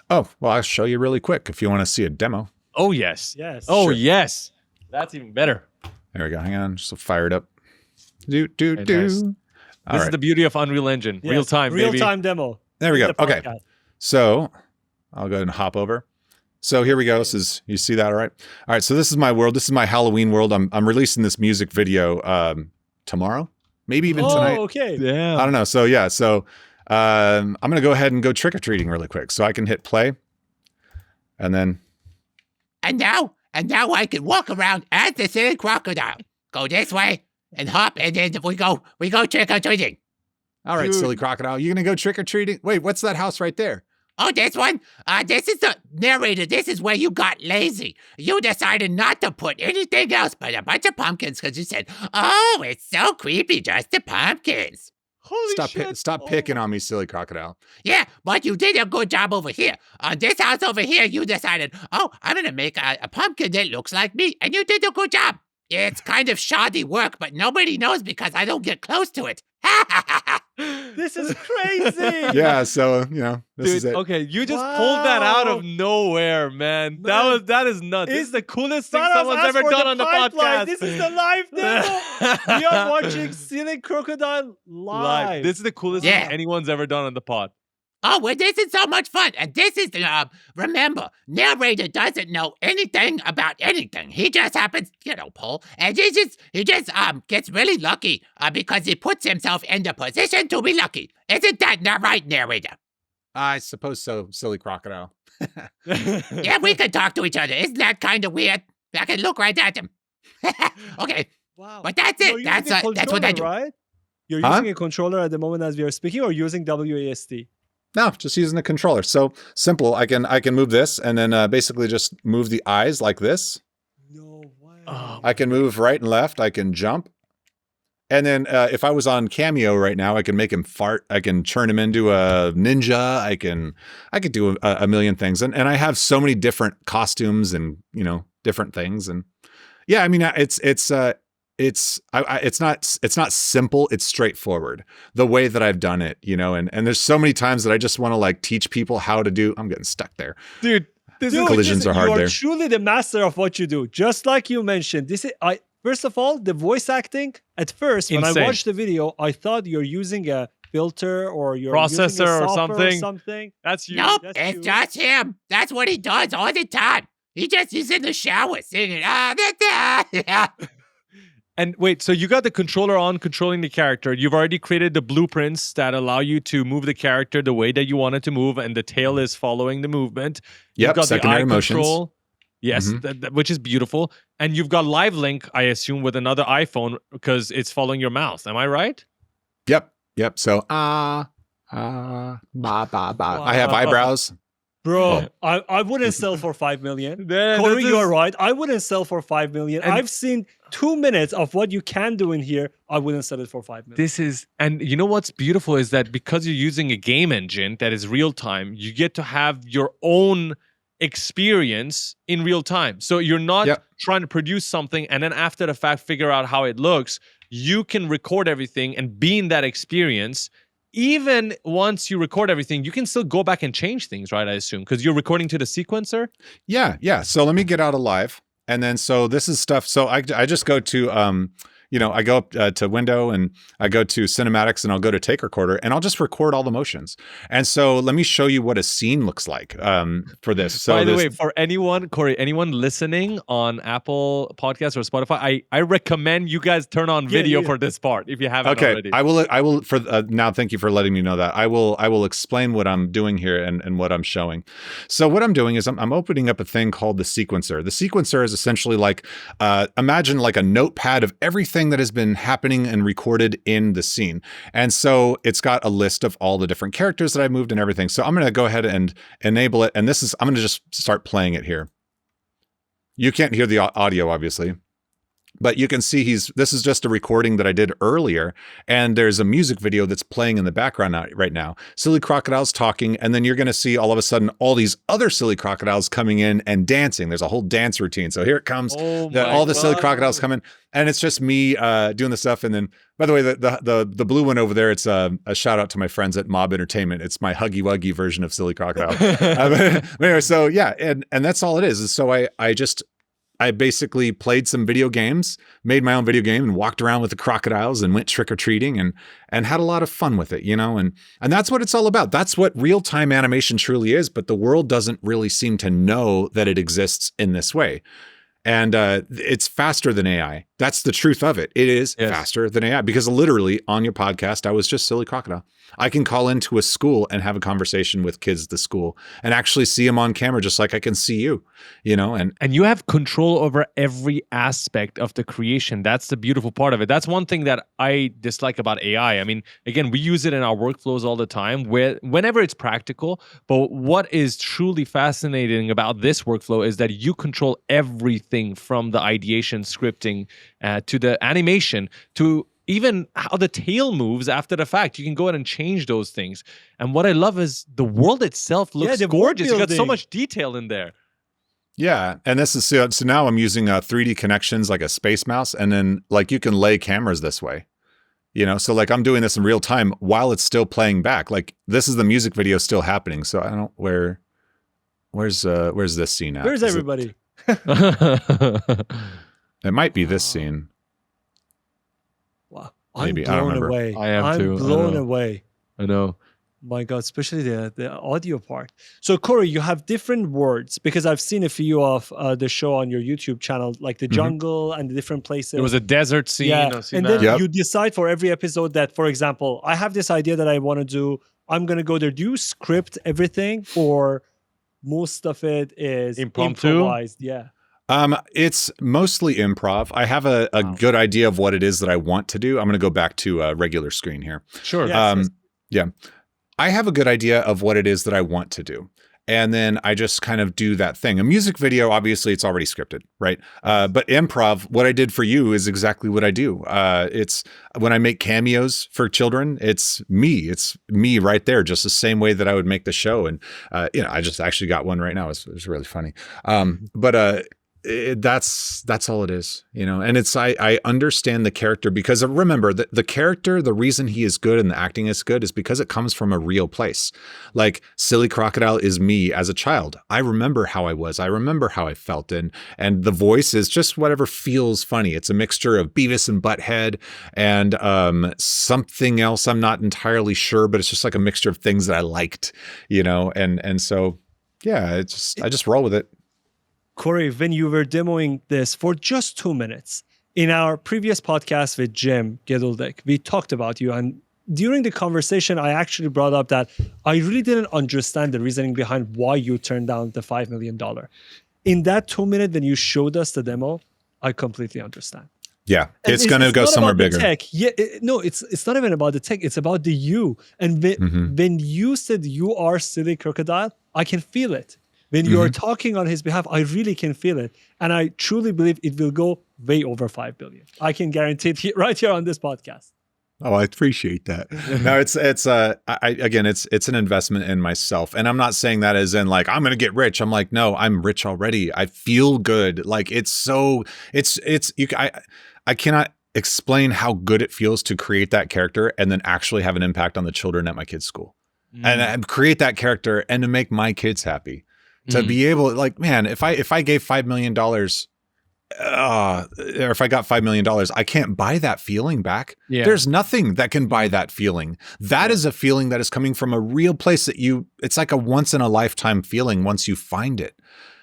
Oh, well, I'll show you really quick if you want to see a demo. Oh, yes. Yes. Oh, sure. Yes. That's even better. There we go. Hang on. Just fire it up. Do. Nice. This is the beauty of Unreal Engine. Yes. Real time, baby. Real time demo. There we go. The Okay. podcast. So I'll go ahead and hop over. So here we go. You see that, all right? All right. So this is my world. This is my Halloween world. I'm releasing this music video tomorrow, maybe even tonight. Oh, okay. Yeah. I don't know. So yeah. So I'm going to go ahead and go trick-or-treating really quick. So I can hit play. And then. And now I can walk around as the Silly Crocodile. Go this way and hop, and then we go trick-or-treating. All right, Dude. Silly Crocodile. You going to go trick-or-treating? Wait, what's that house right there? Oh, this one? This is the narrator. This is where you got lazy. You decided not to put anything else but a bunch of pumpkins because you said, oh, it's so creepy, just the pumpkins. Holy Stop shit. stop picking on me, Silly Crocodile. Yeah, but you did a good job over here. On this house over here, you decided, oh, I'm going to make a pumpkin that looks like me. And you did a good job. It's kind of shoddy work, but nobody knows because I don't get close to it. This is crazy. Yeah, so this is Dude, it. okay, you just pulled that out of nowhere, man. That is nuts. This is the coolest thing someone's ever done on the podcast. This is the live demo. We are watching Silly Crocodile live. This is the coolest thing anyone's ever done on the pod. Oh, well, this is so much fun. And this is, remember, narrator doesn't know anything about anything. He just happens, Paul, and he just gets really lucky because he puts himself in the position to be lucky. Isn't that not right, narrator? I suppose so, Silly Crocodile. Yeah, we can talk to each other. Isn't that kind of weird? I can look right at him. Okay. Wow. But that's it. That's what I do. Right? You're using a controller at the moment as we are speaking, or using WASD? No, just using the controller. So simple. I can move this and then basically just move the eyes like this. No way. I can move right and left. I can jump. And then if I was on Cameo right now, I can make him fart. I can turn him into a ninja. I could do a million things. And I have so many different costumes and, different things. And yeah, I mean, it's not simple. It's straightforward the way that I've done it, and there's so many times that I just want to like teach people how to do. I'm getting stuck there. Dude, collisions are hard you are there. truly the master of what you do. Just like you mentioned, first of all, the voice acting, at first, when I watched the video, I thought you're using a filter or you're processor using a software or something. That's you. Nope, That's it's you. just him. That's what he does all the time. He's in the shower singing. And wait, so you got the controller on controlling the character. You've already created the blueprints that allow you to move the character the way that you want it to move, and the tail is following the movement. Yep, got secondary the eye motions. control. Yes, which is beautiful. And you've got live link, I assume, with another iPhone because it's following your mouth. Am I right? Yep. So ba ba ba. I have eyebrows. Bro, I wouldn't sell for $5 million. Then Cory, this you're is- right. I wouldn't sell for $5 million. And- I've seen 2 minutes of what you can do in here. I wouldn't sell it for $5 million. And you know what's beautiful is that because you're using a game engine that is real time, you get to have your own experience in real time. So you're not trying to produce something and then after the fact figure out how it looks. You can record everything and be in that experience. Even once you record everything, you can still go back and change things, right? I assume, because you're recording to the sequencer. Yeah. So let me get out of live. And then, so this is stuff. So I just go to, I go up to window and I go to cinematics and I'll go to take recorder and I'll just record all the motions. And so let me show you what a scene looks like for this. So by the way, for anyone, Cory, anyone listening on Apple Podcasts or Spotify, I recommend you guys turn on video for this part if you haven't already. I will for now. Thank you for letting me know that. I will explain what I'm doing here and what I'm showing. So what I'm doing is I'm opening up a thing called the sequencer. The sequencer is essentially like, imagine like a notepad of everything that has been happening and recorded in the scene. And so it's got a list of all the different characters that I moved and everything. So I'm going to go ahead and enable it. And I'm going to just start playing it here. You can't hear the audio, obviously. But you can see this is just a recording that I did earlier. And there's a music video that's playing in the background right now. Silly Crocodile's talking. And then you're going to see all of a sudden all these other Silly Crocodiles coming in and dancing. There's a whole dance routine. So here it comes. All the Silly Crocodiles come in. And it's just me doing the stuff. And then, by the way, the blue one over there, it's a shout out to my friends at Mob Entertainment. It's my Huggy Wuggy version of Silly Crocodile. Anyway, so yeah. And that's all it is. So I basically played some video games, made my own video game and walked around with the crocodiles and went trick-or-treating and had a lot of fun with it, and that's what it's all about. That's what real-time animation truly is, but the world doesn't really seem to know that it exists in this way. And it's faster than AI. That's the truth of it. It is faster than AI because literally on your podcast, I was just Silly Crocodile. I can call into a school and have a conversation with kids at the school and actually see them on camera just like I can see you, and you have control over every aspect of the creation. That's the beautiful part of it. That's one thing that I dislike about AI. I mean, again, we use it in our workflows all the time whenever it's practical. But what is truly fascinating about this workflow is that you control everything from the ideation, scripting, to the animation, to even how the tail moves after the fact. You can go ahead and change those things. And what I love is the world itself looks the world gorgeous. You got so building. much detail in there. Yeah, and this is so now I'm using 3D connections like a space mouse, and then like you can lay cameras this way, you know. So like I'm doing this in real time while it's still playing back. Like this is the music video still happening. So I don't where's this scene at? Where's Is everybody? It might be this scene. Wow. Maybe, I'm I don't blown remember. away. I am I'm too. I blown know. away. I know. My God, especially the audio part. So Cory, you have different words because I've seen a few of the show on your YouTube channel, like the jungle and the different places. There was a desert scene. yeah, I've seen and that. then Yep. you decide for every episode that, for example, I have this idea that I want to do. I'm gonna go there. Do you script everything, or most of it is Impromptu? improvised? Yeah. It's mostly improv. I have a good idea of what it is that I want to do. I'm going to go back to a regular screen here. Sure. Yeah. Yeah. I have a good idea of what it is that I want to do. And then I just kind of do that thing. A music video, obviously, it's already scripted, right? But improv, what I did for you is exactly what I do. It's when I make cameos for children, it's me right there, just the same way that I would make the show. And, I just actually got one right now. It's really funny. That's all it is, and it's, I understand the character because remember the character, the reason he is good and the acting is good is because it comes from a real place. Like Silly Crocodile is me as a child. I remember how I was. I remember how I felt. And the voice is just whatever feels funny. It's a mixture of Beavis and Butthead and something else. I'm not entirely sure, but it's just like a mixture of things that I liked, and so, yeah, I just roll with it. Cory, when you were demoing this for just 2 minutes, in our previous podcast with Jim Geduldek, we talked about you. And during the conversation, I actually brought up that I really didn't understand the reasoning behind why you turned down the $5 million. In that 2 minutes, when you showed us the demo, I completely understand. Yeah, And it's going to go not somewhere about the bigger. Tech. Yeah, no, it's not even about the tech. It's about the you. And when you said you are Silly Crocodile, I can feel it. When you are talking on his behalf, I really can feel it. And I truly believe it will go way over 5 billion. I can guarantee it right here on this podcast. Oh, I appreciate that. No, it's an investment in myself. And I'm not saying that as in like, I'm going to get rich. I'm like, no, I'm rich already. I feel good. Like I cannot explain how good it feels to create that character and then actually have an impact on the children at my kids' school and create that character and to make my kids happy. To be able, like, man, if I gave $5 million, or if I got $5 million, I can't buy that feeling back. Yeah. There's nothing that can buy that feeling. That is a feeling that is coming from a real place that it's like a once in a lifetime feeling once you find it.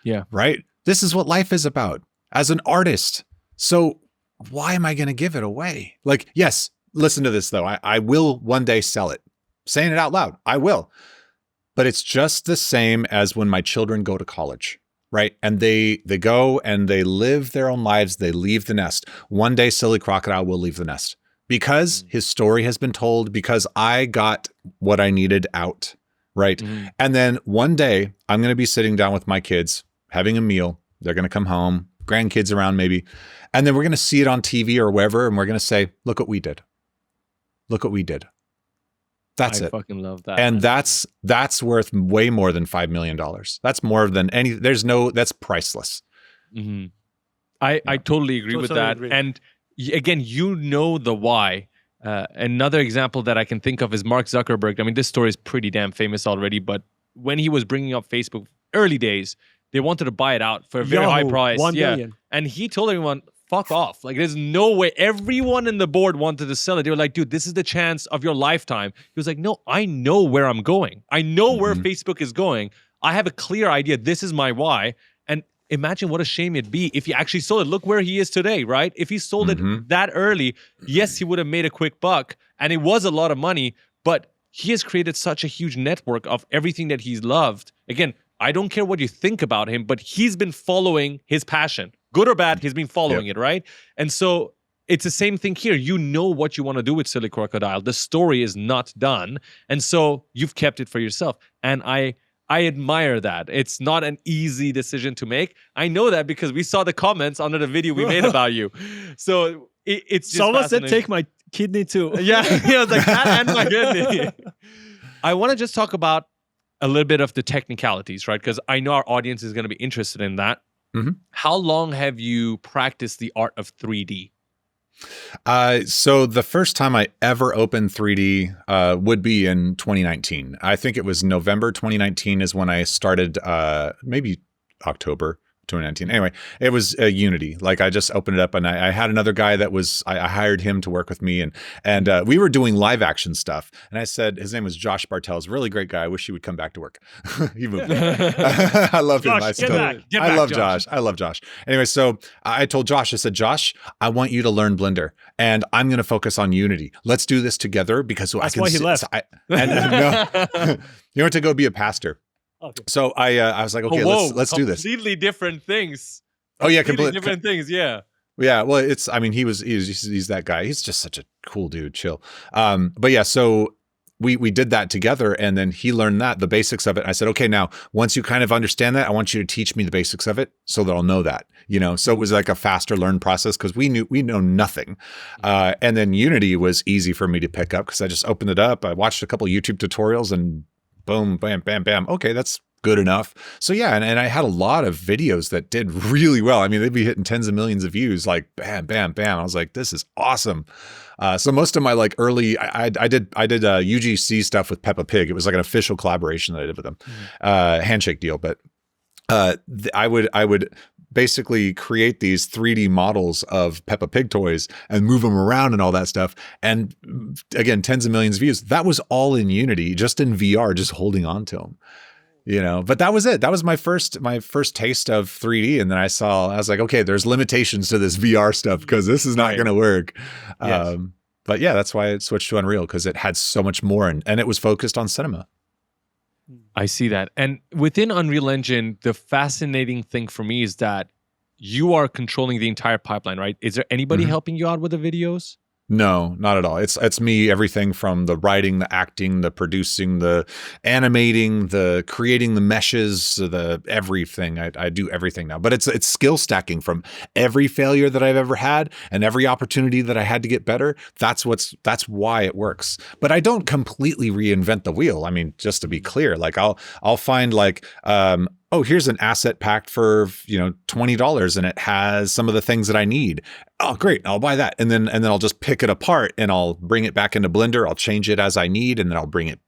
Yeah. Right? This is what life is about as an artist. So why am I going to give it away? Like, yes, listen to this though. I will one day sell it. Saying it out loud. I will. But it's just the same as when my children go to college, right? And they go and they live their own lives. They leave the nest. One day, Silly Crocodile will leave the nest because his story has been told, because I got what I needed out, right? And then one day, I'm going to be sitting down with my kids, having a meal. They're going to come home, grandkids around maybe. And then we're going to see it on TV or wherever. And we're going to say, look what we did. Look what we did. That's I it. fucking love that. And that's worth way more than $5 million. That's more than that's priceless. I totally agree with that. Agree. And again, the why. Another example that I can think of is Mark Zuckerberg. I mean, this story is pretty damn famous already, but when he was bringing up Facebook early days, they wanted to buy it out for a very high price. $1 billion. And he told everyone, fuck off. Like, there's no way. Everyone in the board wanted to sell it. They were like, dude, this is the chance of your lifetime. He was like, no, I know where I'm going. I know where Facebook is going. I have a clear idea. This is my why. And imagine what a shame it'd be if he actually sold it. Look where he is today, right? If he sold it that early, yes, he would have made a quick buck. And it was a lot of money, but he has created such a huge network of everything that he's loved. Again, I don't care what you think about him, but he's been following his passion. Good or bad, he's been following it, right? And so it's the same thing here. You know what you want to do with Silly Crocodile. The story is not done. And so you've kept it for yourself. And I admire that. It's not an easy decision to make. I know that because we saw the comments under the video we made about you. So it's just Someone said fascinating. take my kidney too. Yeah, he was like that and my kidney. I want to just talk about a little bit of the technicalities, right? Because I know our audience is going to be interested in that. Mhm. How long have you practiced the art of 3D? So the first time I ever opened 3D would be in 2019. I think it was November 2019 is when I started, maybe October 2019. Anyway, it was Unity. Like I just opened it up and I had another guy that was, I hired him to work with me and we were doing live action stuff. And I said, his name was Josh Bartels, really great guy. I wish he would come back to work. He moved. I love him. Josh, get back. Get I back, love Josh. Josh. I love Josh. Anyway, so I told Josh, I said, Josh, I want you to learn Blender and I'm going to focus on Unity. Let's do this together because That's I can why he left. No, he went to go be a pastor. Okay. So I was like, okay, whoa, let's do this. Completely different things. Oh yeah, Completely different things. Yeah. Yeah, well, I mean, he's that guy. He's just such a cool dude, chill. But yeah, so we did that together and then he learned the basics of it. I said, okay, now once you kind of understand that, I want you to teach me the basics of it so that I'll know that, so it was like a faster learn process because we know nothing. And then Unity was easy for me to pick up because I just opened it up. I watched a couple of YouTube tutorials and boom, bam, bam, bam. Okay, that's good enough. So yeah, and I had a lot of videos that did really well. I mean, they'd be hitting tens of millions of views, like bam, bam, bam. I was like, this is awesome. So most of my like early, I did UGC stuff with Peppa Pig. It was like an official collaboration that I did with them, handshake deal. But I would basically create these 3D models of Peppa Pig toys and move them around and all that stuff. And again, tens of millions of views. That was all in Unity, just in VR, just holding on to them. But that was it. That was my first taste of 3D. And then I was like, okay, there's limitations to this VR stuff because this is not going to work. Yes. But yeah, that's why I switched to Unreal because it had so much more and it was focused on cinema. I see that. And within Unreal Engine, the fascinating thing for me is that you are controlling the entire pipeline, right? Is there anybody helping you out with the videos? No, not at all. It's me, everything from the writing, the acting, the producing, the animating, the creating the meshes, the everything. I do everything now. But it's skill stacking from every failure that I've ever had and every opportunity that I had to get better. That's why it works. But I don't completely reinvent the wheel. I mean, just to be clear, like I'll find like oh, here's an asset pack for, $20 and it has some of the things that I need. Oh, great. I'll buy that. And then I'll just pick it apart and I'll bring it back into Blender. I'll change it as I need. And then I'll bring it,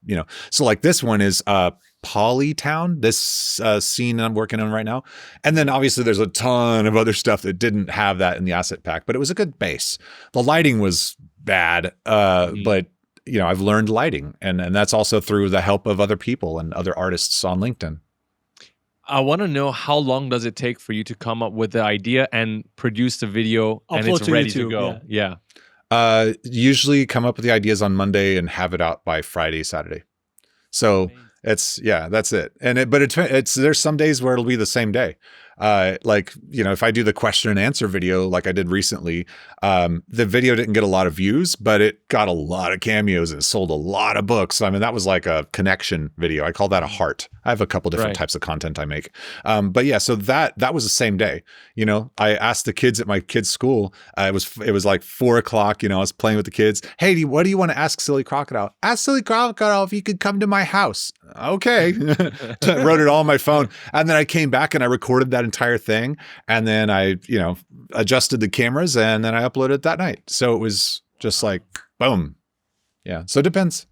So like this one is Polytown, this scene I'm working on right now. And then obviously there's a ton of other stuff that didn't have that in the asset pack, but it was a good base. The lighting was bad, but I've learned lighting and that's also through the help of other people and other artists on LinkedIn. I want to know how long does it take for you to come up with the idea and produce the video and Upload it's to ready YouTube, to go? Yeah. Usually come up with the ideas on Monday and have it out by Friday, Saturday. So that's it. And but there's some days where it'll be the same day. If I do the question and answer video like I did recently, the video didn't get a lot of views, but it got a lot of cameos and it sold a lot of books. I mean, that was like a connection video. I call that a heart. I have a couple different types of content I make. But yeah, so that was the same day. I asked the kids at my kids' school, it was like 4:00, I was playing with the kids. Hey, what do you want to ask Silly Crocodile? Ask Silly Crocodile if you could come to my house. Okay. Wrote it all on my phone. And then I came back and I recorded that entire thing. And then I, adjusted the cameras and then I uploaded it that night. So it was just like, boom. Yeah. So it depends.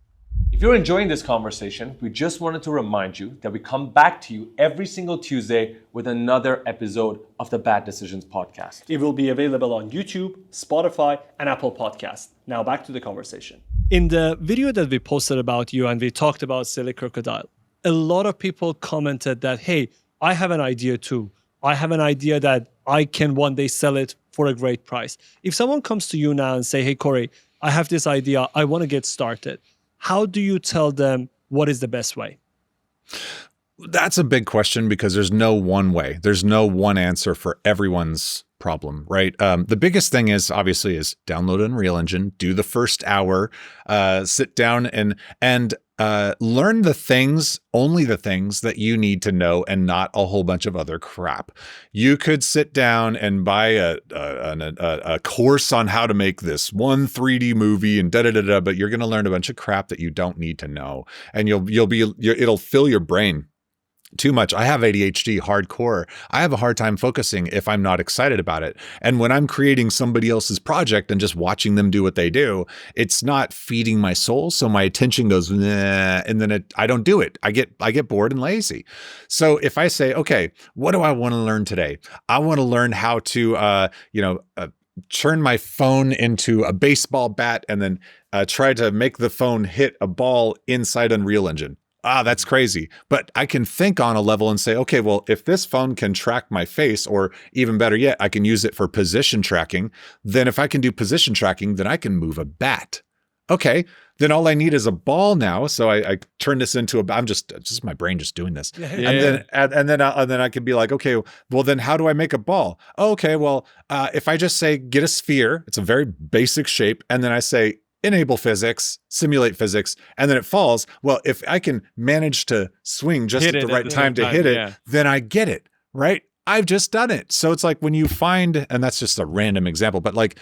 If you're enjoying this conversation, we just wanted to remind you that we come back to you every single Tuesday with another episode of the Bad Decisions podcast. It will be available on YouTube, Spotify, and Apple Podcasts. Now back to the conversation. In the video that we posted about you and we talked about Silly Crocodile, a lot of people commented that, hey, I have an idea too. I have an idea that I can one day sell it for a great price. If someone comes to you now and say, hey, Cory, I have this idea. I want to get started. How do you tell them what is the best way? That's a big question because there's no one way. There's no one answer for everyone's problem, right? The biggest thing is obviously is download Unreal Engine, do the first hour, sit down and learn only the things that you need to know and not a whole bunch of other crap. You could sit down and buy a course on how to make this one 3D movie and da-da-da-da, but you're going to learn a bunch of crap that you don't need to know. And it'll fill your brain too much. I have ADHD hardcore. I have a hard time focusing if I'm not excited about it. And when I'm creating somebody else's project and just watching them do what they do, it's not feeding my soul. So my attention goes, nah, and then I don't do it. I get bored and lazy. So if I say, okay, what do I want to learn today? I want to learn how to, turn my phone into a baseball bat and then try to make the phone hit a ball inside Unreal Engine. That's crazy. But I can think on a level and say, okay, well, if this phone can track my face, or even better yet, I can use it for position tracking, then if I can do position tracking, then I can move a bat. Okay, then all I need is a ball now. So I turn this into I'm just my brain just doing this. Yeah. And then I can be like, okay, well then how do I make a ball? Okay, well, if I just say get a sphere, it's a very basic shape, and then I say enable physics, simulate physics, and then it falls. Well, if I can manage to swing just at the right time to hit it, then I get it, right? I've just done it. So it's like when you find, and that's just a random example, but like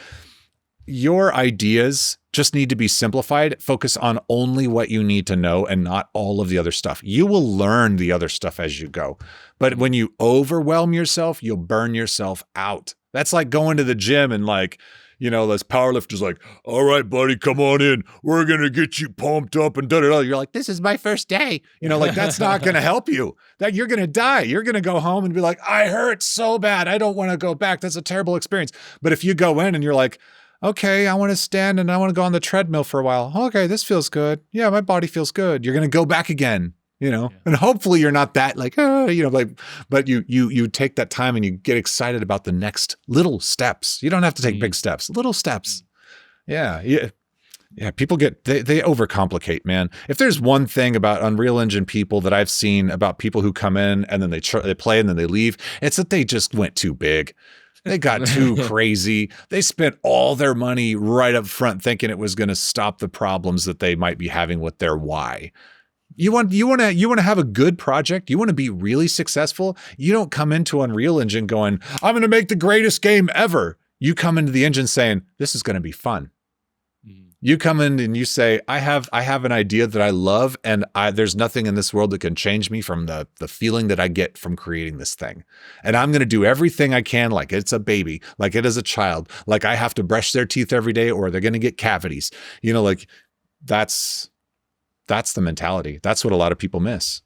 your ideas just need to be simplified. Focus on only what you need to know and not all of the other stuff. You will learn the other stuff as you go. But when you overwhelm yourself, you'll burn yourself out. That's like going to the gym and like, this powerlifter's like, all right, buddy, come on in. We're going to get you pumped up and da-da-da. You're like, this is my first day. That's not going to help you. That you're going to die. You're going to go home and be like, I hurt so bad. I don't want to go back. That's a terrible experience. But if you go in and you're like, okay, I want to stand and I want to go on the treadmill for a while. Okay, this feels good. Yeah, my body feels good. You're going to go back again. And hopefully you're not that but you take that time and you get excited about the next little steps. You don't have to take big steps, little steps. Yeah. People they overcomplicate, man. If there's one thing about Unreal Engine people that I've seen about people who come in and then they play and then they leave, it's that they just went too big. They got too crazy. They spent all their money right up front thinking it was going to stop the problems that they might be having with their why. You want to have a good project. You want to be really successful. You don't come into Unreal Engine going, I'm going to make the greatest game ever. You come into the engine saying, this is going to be fun. You come in and you say, I have an idea that I love, and there's nothing in this world that can change me from the feeling that I get from creating this thing. And I'm going to do everything I can like it's a baby, like it is a child, like I have to brush their teeth every day or they're going to get cavities. That's the mentality. That's what a lot of people miss.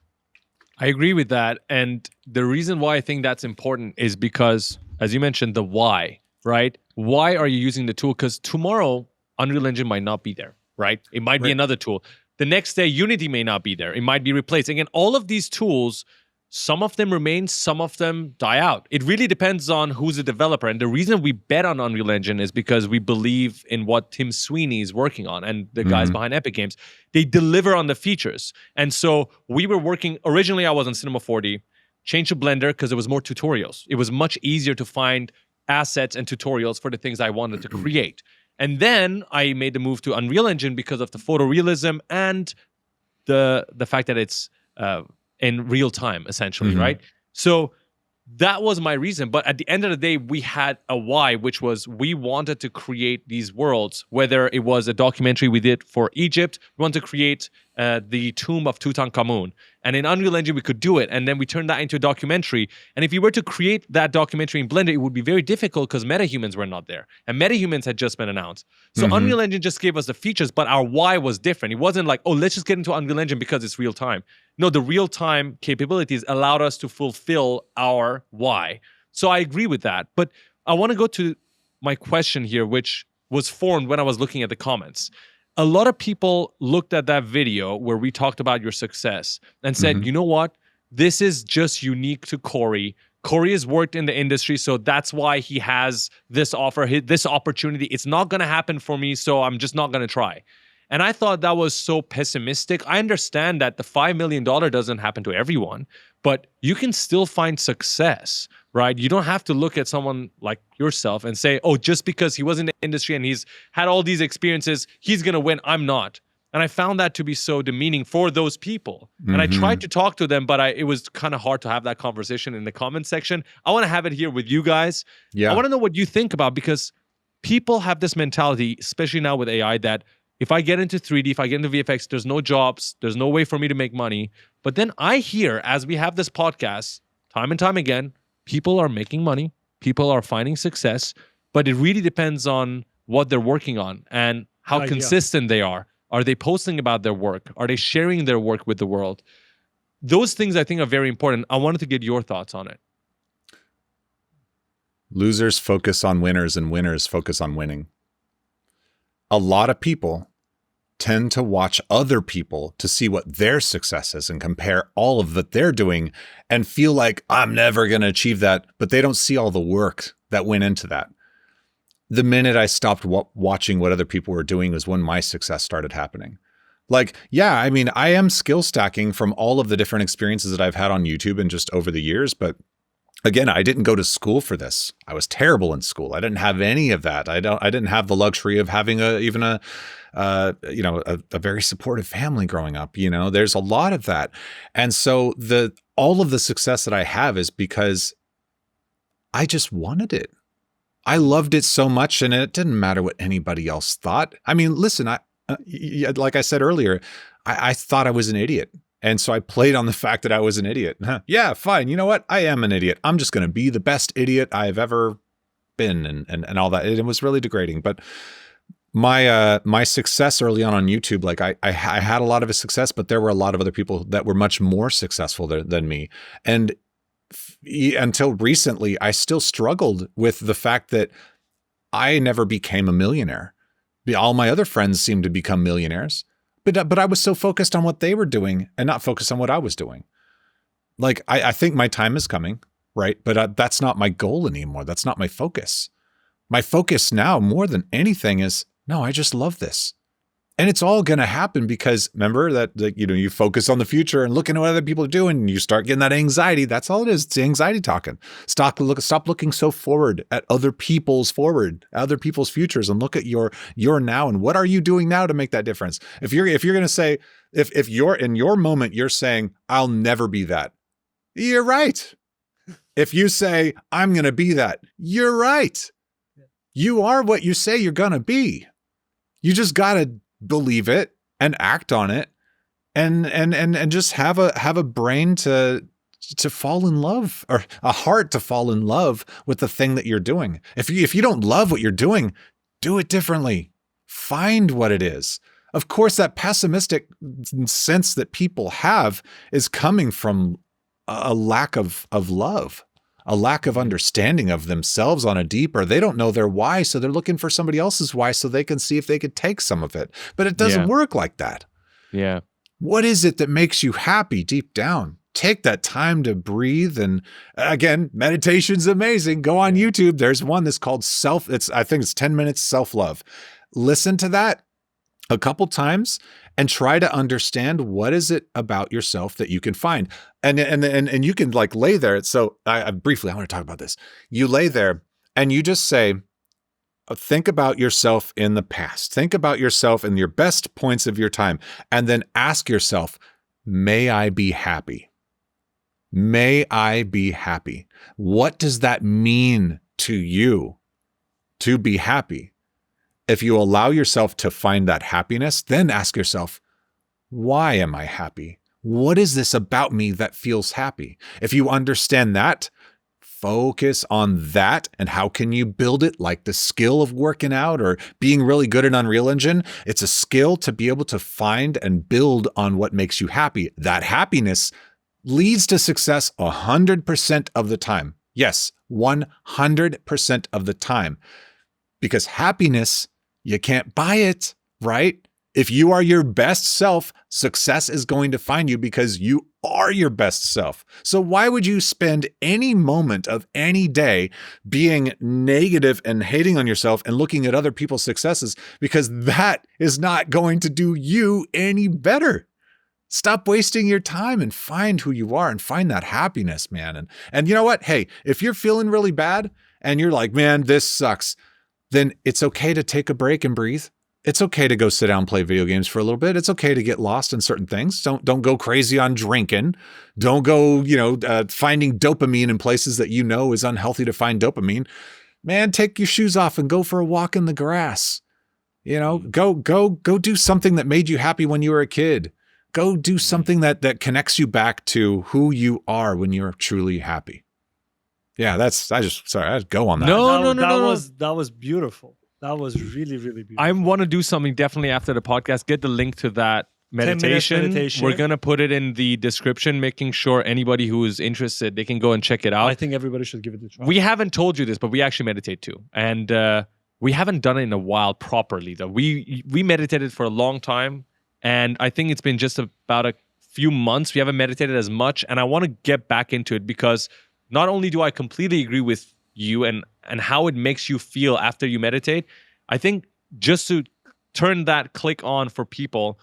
I agree with that. And the reason why I think that's important is because, as you mentioned, the why, right? Why are you using the tool? Because tomorrow, Unreal Engine might not be there, right? It might be another tool. The next day, Unity may not be there. It might be replaced. Again, all of these tools, some of them remain, some of them die out. It really depends on who's the developer. And the reason we bet on Unreal Engine is because we believe in what Tim Sweeney is working on and the guys behind Epic Games. They deliver on the features. And so we were working, originally I was on Cinema 4D, changed to Blender because there was more tutorials. It was much easier to find assets and tutorials for the things I wanted to create. And then I made the move to Unreal Engine because of the photorealism and the fact that it's in real time, essentially, right? So that was my reason. But at the end of the day, we had a why, which was we wanted to create these worlds, whether it was a documentary we did for Egypt, we wanted to create the tomb of Tutankhamun. And in Unreal Engine, we could do it. And then we turned that into a documentary. And if you were to create that documentary in Blender, it would be very difficult because metahumans were not there. And metahumans had just been announced. So Unreal Engine just gave us the features, but our why was different. It wasn't like, oh, let's just get into Unreal Engine because it's real time. No, the real time capabilities allowed us to fulfill our why. So I agree with that. But I want to go to my question here, which was formed when I was looking at the comments. A lot of people looked at that video where we talked about your success and said, you know what? This is just unique to Cory. Cory has worked in the industry, so that's why he has this offer, this opportunity. It's not going to happen for me, so I'm just not going to try. And I thought that was so pessimistic. I understand that the $5 million doesn't happen to everyone, but you can still find success, right? You don't have to look at someone like yourself and say, oh, just because he was in the industry and he's had all these experiences, he's going to win. I'm not. And I found that to be so demeaning for those people. And I tried to talk to them, but it was kind of hard to have that conversation in the comment section. I want to have it here with you guys. Yeah. I want to know what you think about, because people have this mentality, especially now with AI, that if I get into 3D, if I get into VFX, there's no jobs, there's no way for me to make money. But then I hear, as we have this podcast, time and time again, people are making money, people are finding success, but it really depends on what they're working on and how consistent they are. Are they posting about their work? Are they sharing their work with the world? Those things I think are very important. I wanted to get your thoughts on it. Losers focus on winners and winners focus on winning. A lot of people tend to watch other people to see what their success is and compare all of that they're doing and feel like I'm never going to achieve that, but they don't see all the work that went into that. The minute I stopped watching what other people were doing was when my success started happening. Like, yeah, I mean, I am skill stacking from all of the different experiences that I've had on YouTube and just over the years. But again, I didn't go to school for this. I was terrible in school. I didn't have any of that. I didn't have the luxury of having a very supportive family growing up. You know, there's a lot of that. And so all of the success that I have is because I just wanted it. I loved it so much, and it didn't matter what anybody else thought. I mean, listen, like I said earlier, I thought I was an idiot. And so I played on the fact that I was an idiot. Yeah, fine. You know what? I am an idiot. I'm just going to be the best idiot I've ever been and all that. It was really degrading. But my success early on YouTube, like I had a lot of success, but there were a lot of other people that were much more successful than me. And until recently, I still struggled with the fact that I never became a millionaire. All my other friends seemed to become millionaires, but I was so focused on what they were doing and not focused on what I was doing. Like, I think my time is coming, right? But that's not my goal anymore. That's not my focus. My focus now, more than anything, is, no, I just love this. And it's all going to happen because remember that you focus on the future and looking at what other people are doing and you start getting that anxiety. That's all it is. It's anxiety talking. Stop looking so forward at other people's futures, and look at your now and what are you doing now to make that difference. If you're going to say, if you're in your moment, you're saying, I'll never be that. You're right. If you say, I'm going to be that, you're right. You are what you say you're going to be. You just got to believe it and act on it and just have a brain to fall in love, or a heart to fall in love with the thing that you're doing. If you don't love what you're doing, do it differently. Find what it is. Of course, that pessimistic sense that people have is coming from a lack of love, a lack of understanding of themselves on a deeper. They don't know their why, so they're looking for somebody else's why so they can see if they could take some of it. But it doesn't work like that. Yeah. What is it that makes you happy deep down? Take that time to breathe. And again, meditation's amazing. Go on YouTube. There's one that's called I think it's 10 minutes self-love. Listen to that a couple times and try to understand what is it about yourself that you can find. And you can like lay there. So I briefly want to talk about this. You lay there and you just say, think about yourself in the past. Think about yourself in your best points of your time. And then ask yourself, may I be happy? May I be happy? What does that mean to you to be happy? If you allow yourself to find that happiness, then ask yourself, why am I happy? What is this about me that feels happy? If you understand that, focus on that. And how can you build it? Like the skill of working out or being really good at Unreal Engine. It's a skill to be able to find and build on what makes you happy. That happiness leads to success 100% of the time. Yes, 100% of the time. Because happiness, you can't buy it, right? If you are your best self, success is going to find you because you are your best self. So why would you spend any moment of any day being negative and hating on yourself and looking at other people's successes? Because that is not going to do you any better. Stop wasting your time and find who you are and find that happiness, man. And you know what? Hey, if you're feeling really bad and you're like, man, this sucks, then it's okay to take a break and breathe. it's okay to go sit down and play video games for a little bit. It's okay to get lost in certain things. Don't go crazy on drinking. Don't go, finding dopamine in places that you know is unhealthy to find dopamine. Man, take your shoes off and go for a walk in the grass. Go do something that made you happy when you were a kid. Go do something that connects you back to who you are when you're truly happy. Yeah, I'd go on that. No. That was beautiful. That was really, really beautiful. I want to do something definitely after the podcast. Get the link to that 10-minute meditation. We're going to put it in the description, making sure anybody who is interested, they can go and check it out. I think everybody should give it a try. We haven't told you this, but we actually meditate too. And we haven't done it in a while properly, though. We meditated for a long time, and I think it's been just about a few months. We haven't meditated as much, and I want to get back into it because not only do I completely agree with you and how it makes you feel after you meditate, I think just to turn that click on for people,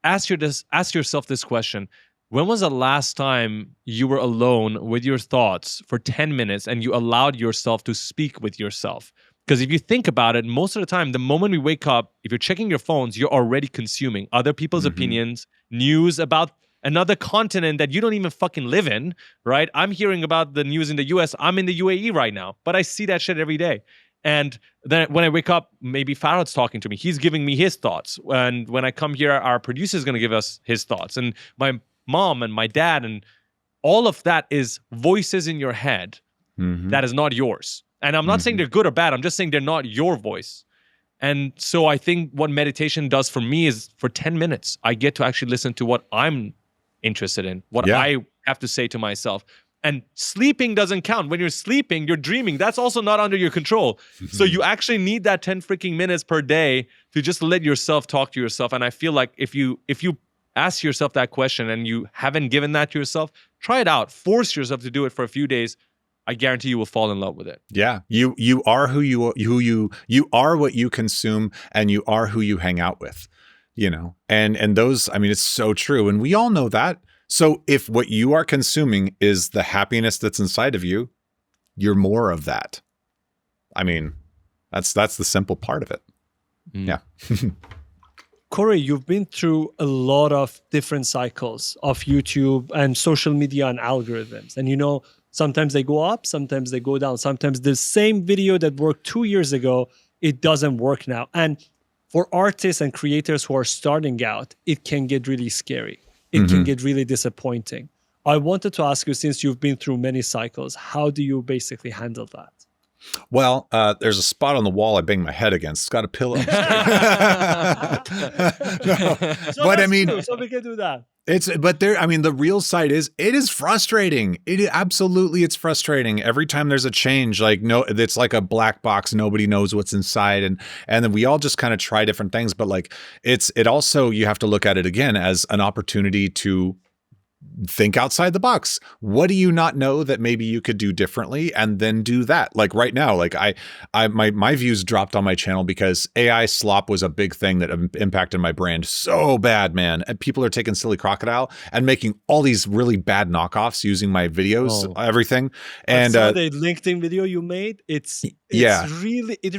ask yourself this question. When was the last time you were alone with your thoughts for 10 minutes and you allowed yourself to speak with yourself? Because if you think about it, most of the time, the moment we wake up, if you're checking your phones, you're already consuming other people's opinions, news about another continent that you don't even fucking live in, right? I'm hearing about the news in the US. I'm in the UAE right now, but I see that shit every day. And then when I wake up, maybe Farhad's talking to me. He's giving me his thoughts. And when I come here, our producer is going to give us his thoughts. And my mom and my dad and all of that is voices in your head that is not yours. And I'm not saying they're good or bad. I'm just saying they're not your voice. And so I think what meditation does for me is for 10 minutes, I get to actually listen to what I'm interested in, what I have to say to myself. And sleeping doesn't count. When you're sleeping, you're dreaming. That's also not under your control. So you actually need that 10 freaking minutes per day to just let yourself talk to yourself. And I feel like if you ask yourself that question and you haven't given that to yourself, try it out. Force yourself to do it for a few days. I guarantee you will fall in love with it. Yeah, you are who you are what you consume, and you are who you hang out with. And those, I mean, it's so true, and we all know that. So if what you are consuming is the happiness that's inside of you, you're more of that. I mean, that's the simple part of it. Yeah. Cory, you've been through a lot of different cycles of YouTube and social media and algorithms. And sometimes they go up, sometimes they go down. Sometimes the same video that worked 2 years ago, it doesn't work now. And for artists and creators who are starting out, it can get really scary. It can get really disappointing. I wanted to ask you, since you've been through many cycles, how do you basically handle that? Well, there's a spot on the wall I bang my head against. It's got a pillow. So we can do that. The real side is it is frustrating. It's frustrating. Every time there's a change, it's like a black box. Nobody knows what's inside. And then we all just kind of try different things. But it also, you have to look at it again as an opportunity to think outside the box. What do you not know that maybe you could do differently, and then do that? Like right now, my views dropped on my channel because AI slop was a big thing that impacted my brand so bad, man. And people are taking Silly Crocodile and making all these really bad knockoffs using my videos, everything. And the LinkedIn video you made, it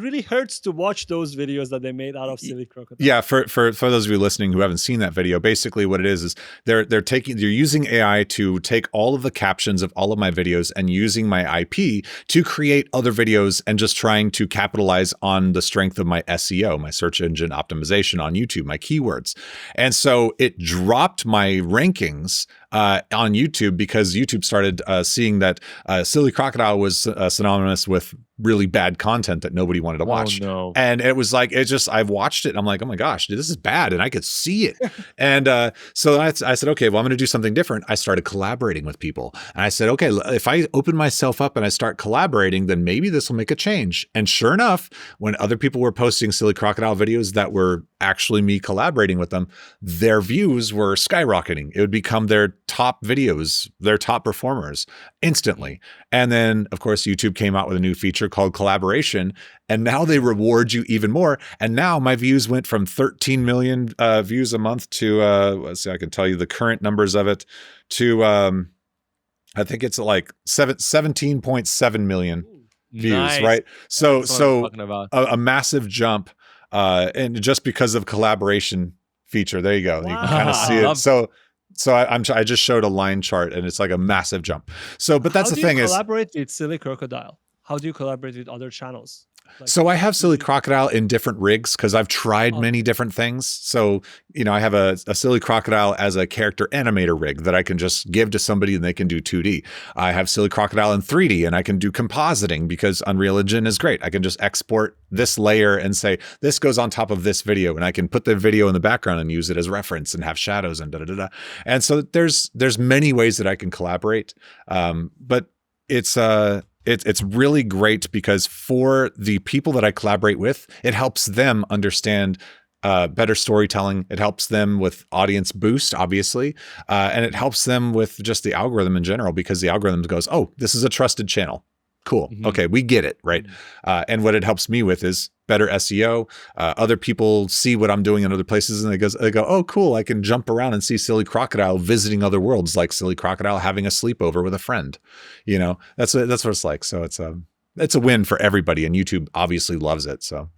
really hurts to watch those videos that they made out of Silly Crocodile. Yeah, for those of you listening who haven't seen that video, basically what it is they're using AI to take all of the captions of all of my videos and using my IP to create other videos and just trying to capitalize on the strength of my SEO, my search engine optimization on YouTube, my keywords. And so it dropped my rankings on YouTube because YouTube started seeing that Silly Crocodile was synonymous with really bad content that nobody wanted to watch. Oh, no. And it was I've watched it and I'm like, oh my gosh, dude, this is bad. And I could see it. And so I said, okay, well, I'm going to do something different. I started collaborating with people. And I said, okay, if I open myself up and I start collaborating, then maybe this will make a change. And sure enough, when other people were posting Silly Crocodile videos that were actually me collaborating with them, their views were skyrocketing. It would become their top videos, their top performers instantly. And then, of course, YouTube came out with a new feature called collaboration, and now they reward you even more. And now my views went from 13 million views a month to, let's see, I can tell you the current numbers of it, to I think it's 17.7 million views, Nice. right? So That's what I'm talking about. a massive jump. and just because of collaboration feature. There you go. You can kind of see it. Love- So I just showed a line chart, and it's like a massive jump. So, but that's How the do thing you is, collaborate with Silly Crocodile? How do you collaborate with other channels? Like, so I have Silly Crocodile in different rigs because I've tried many different things. So, I have a Silly Crocodile as a character animator rig that I can just give to somebody and they can do 2D. I have Silly Crocodile in 3D and I can do compositing because Unreal Engine is great. I can just export this layer and say, this goes on top of this video, and I can put the video in the background and use it as reference and have shadows and da-da-da-da. And so there's many ways that I can collaborate. But it's really great because for the people that I collaborate with, it helps them understand better storytelling. It helps them with audience boost, obviously, and it helps them with just the algorithm in general because the algorithm goes, oh, this is a trusted channel. Cool. Mhm. Okay, we get it, right? And what it helps me with is better SEO. Other people see what I'm doing in other places, and they go, oh, cool. I can jump around and see Silly Crocodile visiting other worlds, like Silly Crocodile having a sleepover with a friend. That's what it's like. So it's a win for everybody, and YouTube obviously loves it. So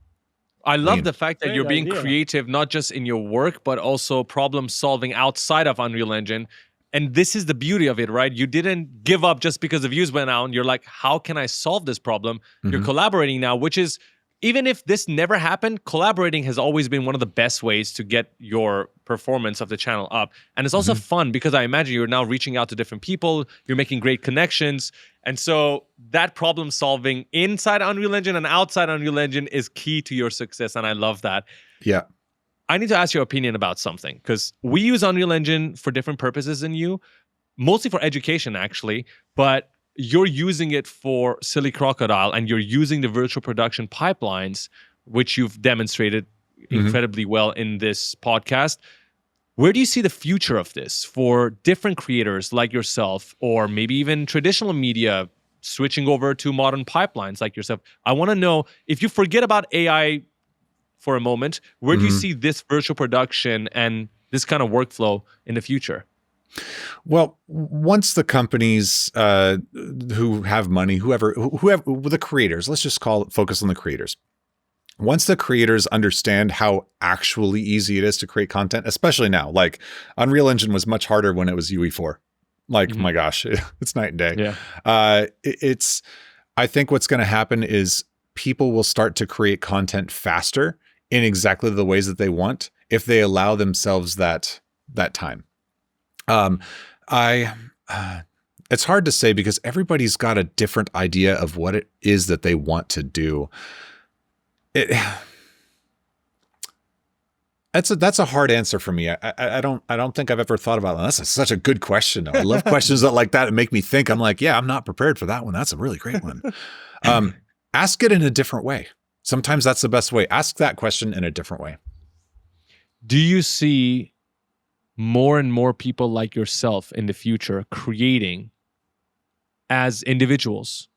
I love mean, the fact that great you're being idea. creative, not just in your work, but also problem solving outside of Unreal Engine. And this is the beauty of it, right? You didn't give up just because the views went out. You're like, how can I solve this problem? You're Mhm. collaborating now, which is, even if this never happened, collaborating has always been one of the best ways to get your performance of the channel up. And it's also fun because I imagine you're now reaching out to different people, you're making great connections. And so that problem solving inside Unreal Engine and outside Unreal Engine is key to your success. And I love that. yeah. I need to ask your opinion about something because we use Unreal Engine for different purposes than you, mostly for education, actually. But you're using it for Silly Crocodile and you're using the virtual production pipelines, which you've demonstrated incredibly well in this podcast. Where do you see the future of this for different creators like yourself, or maybe even traditional media switching over to modern pipelines like yourself? I want to know, if you forget about AI for a moment, where do you see this virtual production and this kind of workflow in the future? Well, once the companies who have money, whoever the creators, let's just focus on the creators. Once the creators understand how actually easy it is to create content, especially now, like Unreal Engine was much harder when it was UE4. Like, my gosh, it's night and day. Yeah. I think what's going to happen is people will start to create content faster in exactly the ways that they want if they allow themselves that time. It's hard to say because everybody's got a different idea of what it is that they want to do. That's a hard answer for me. I don't think I've ever thought about that. That's such a good question, though. I love questions like that make me think. I'm like, yeah, I'm not prepared for that one. That's a really great one. Ask it in a different way. Sometimes that's the best way. Ask that question in a different way. Do you see more and more people like yourself in the future creating as individuals?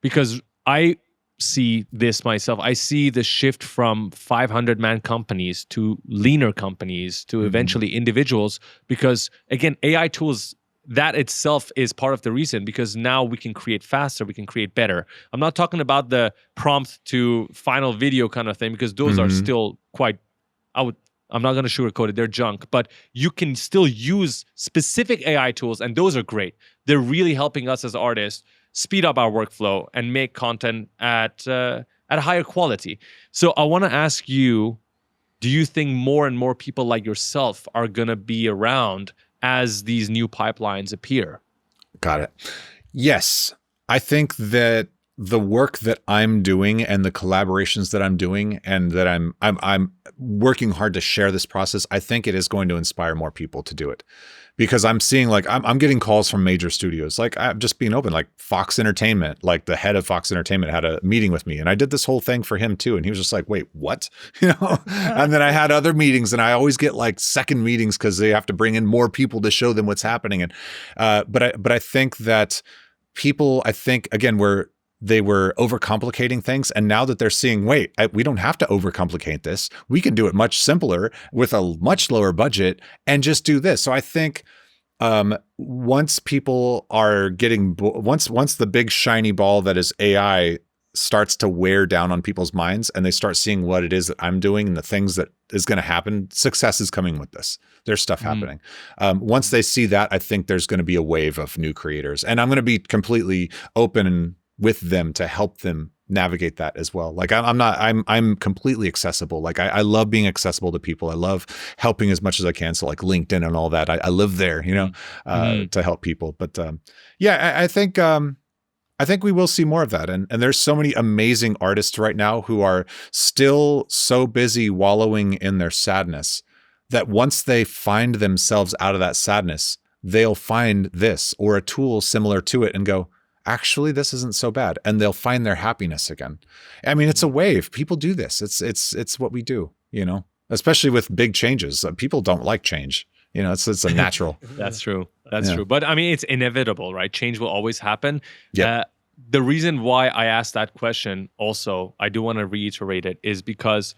Because I see this myself. I see the shift from 500-man companies to leaner companies to eventually individuals, because again, AI tools, that itself is part of the reason, because now we can create faster, we can create better. I'm not talking about the prompt to final video kind of thing, because those are still quite, I'm not going to sugarcoat it, they're junk, but you can still use specific AI tools, and those are great. They're really helping us as artists speed up our workflow and make content at a higher quality. So I want to ask you, do you think more and more people like yourself are going to be around as these new pipelines appear? Got it. Yes. I think that the work that I'm doing and the collaborations that I'm doing, and that I'm working hard to share this process, I think it is going to inspire more people to do it. Because I'm seeing, like, I'm getting calls from major studios. Like, I'm just being open, like Fox Entertainment, like the head of Fox Entertainment had a meeting with me, and I did this whole thing for him too. And he was just like, wait, what? And then I had other meetings, and I always get like second meetings because they have to bring in more people to show them what's happening. And, but I think that people, again, they were overcomplicating things. And now that they're seeing, wait, we don't have to overcomplicate this. We can do it much simpler with a much lower budget and just do this. So I think once people are getting, once the big shiny ball that is AI starts to wear down on people's minds and they start seeing what it is that I'm doing and the things that is going to happen, success is coming with this. There's stuff happening. Once they see that, I think there's going to be a wave of new creators, and I'm going to be completely open with them to help them navigate that as well. Like I'm completely accessible. Like I love being accessible to people. I love helping as much as I can. So like LinkedIn and all that, I live there, you know, to help people. But yeah, I think we will see more of that. And there's so many amazing artists right now who are still so busy wallowing in their sadness that once they find themselves out of that sadness, they'll find this or a tool similar to it and go, actually, this isn't so bad. And they'll find their happiness again. I mean, it's a wave. People do this. It's what we do, you know, especially with big changes. People don't like change. You know, it's a natural. That's true. That's true. But I mean, it's inevitable, right? Change will always happen. Yeah. The reason why I asked that question also, I do want to reiterate it, is because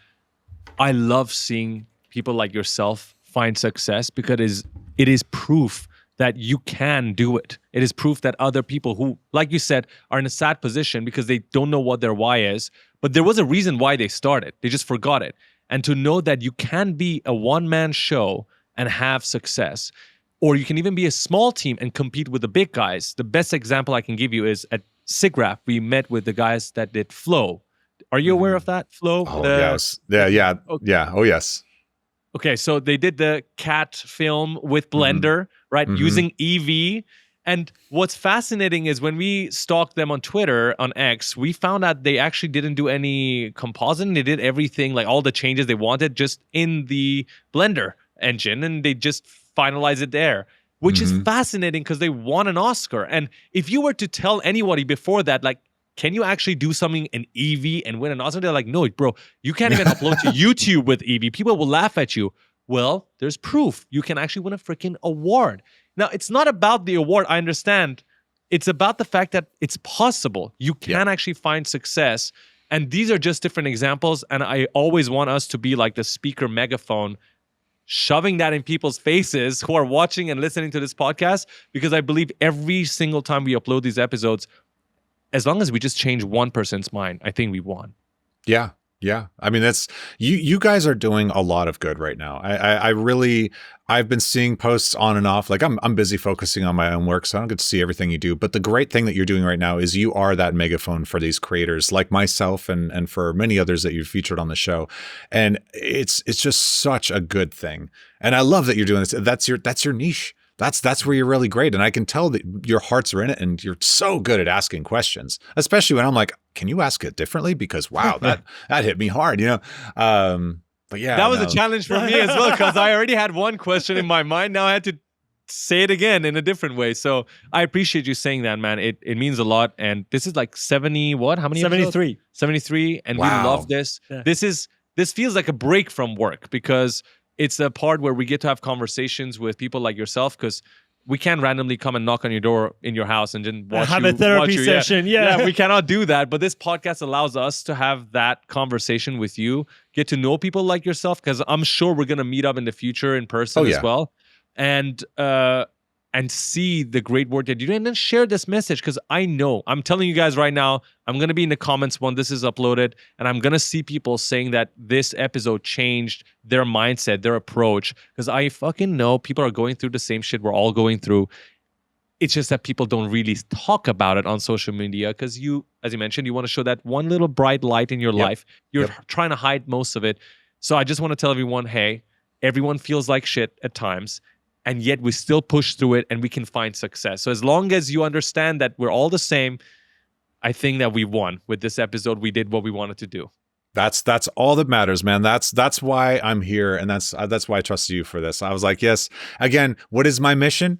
I love seeing people like yourself find success, because it is proof that you can do it. It is proof that other people who, like you said, are in a sad position because they don't know what their why is, but there was a reason why they started. They just forgot it. And to know that you can be a one-man show and have success, or you can even be a small team and compete with the big guys. The best example I can give you is at SIGGRAPH, we met with the guys that did Flow. Are you aware of that, Flow? Oh, yes. Yeah. Okay. Yeah. Oh, yes. Okay, so they did the cat film with Blender, right, using Eevee. And what's fascinating is when we stalked them on Twitter, on X, we found out they actually didn't do any compositing. They did everything, like all the changes they wanted, just in the Blender engine, and they just finalized it there, which is fascinating because they won an Oscar. And if you were to tell anybody before that, like, can you actually do something in Eevee and win an Oscar? They're like, no, bro, you can't even upload to YouTube with Eevee. People will laugh at you. Well, there's proof. You can actually win a freaking award. Now, it's not about the award, I understand. It's about the fact that it's possible. You can actually find success. And these are just different examples. And I always want us to be like the speaker megaphone, shoving that in people's faces who are watching and listening to this podcast, because I believe every single time we upload these episodes, as long as we just change one person's mind, I think we won. Yeah. Yeah. I mean, that's you guys are doing a lot of good right now. I've been seeing posts on and off. Like I'm busy focusing on my own work, so I don't get to see everything you do. But the great thing that you're doing right now is you are that megaphone for these creators like myself and for many others that you've featured on the show. And it's just such a good thing. And I love that you're doing this. That's your niche. That's where you're really great. And I can tell that your hearts are in it and you're so good at asking questions, especially when I'm like, can you ask it differently? Because wow, that hit me hard, you know? But yeah. That was a challenge for me as well, because I already had one question in my mind. Now I had to say it again in a different way. So I appreciate you saying that, man. It means a lot. And this is like 70, what? How many? 73. Episodes? 73. And wow. we love this. Yeah. This feels like a break from work, because it's a part where we get to have conversations with people like yourself, because we can't randomly come and knock on your door in your house and just have a therapy session. Yeah, we cannot do that. But this podcast allows us to have that conversation with you, get to know people like yourself, because I'm sure we're going to meet up in the future in person as well. And see the great work that you do, and then share this message, because I know, I'm telling you guys right now, I'm going to be in the comments when this is uploaded, and I'm going to see people saying that this episode changed their mindset, their approach, because I fucking know people are going through the same shit we're all going through. It's just that people don't really talk about it on social media, because you, as you mentioned, you want to show that one little bright light in your life. You're trying to hide most of it. So I just want to tell everyone, hey, everyone feels like shit at times, and yet we still push through it and we can find success. So as long as you understand that we're all the same, I think that we won with this episode. We did what we wanted to do. That's all that matters, man. That's why I'm here, and that's why I trusted you for this. I was like, yes. Again, what is my mission?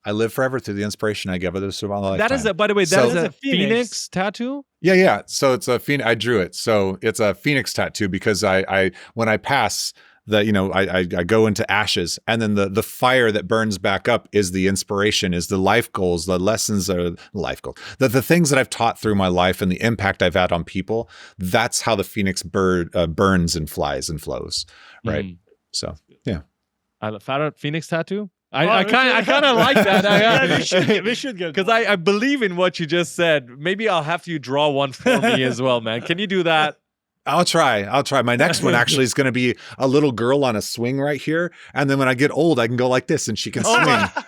I live forever through the inspiration I give others through my lifetime. That is, by the way, that is a phoenix tattoo. Yeah. So it's a phoenix. I drew it. So it's a phoenix tattoo because I when I pass, I go into ashes, and then the fire that burns back up is the inspiration, is the life goals, the lessons are life goals, the things that I've taught through my life and the impact I've had on people. That's how the phoenix bird burns and flies and flows, right? So yeah, I love Phoenix tattoo. I kind of like that. Yeah, we should get because I believe in what you just said. Maybe I'll have you draw one for me as well, man. Can you do that? I'll try. My next one actually is going to be a little girl on a swing right here. And then when I get old, I can go like this and she can swing.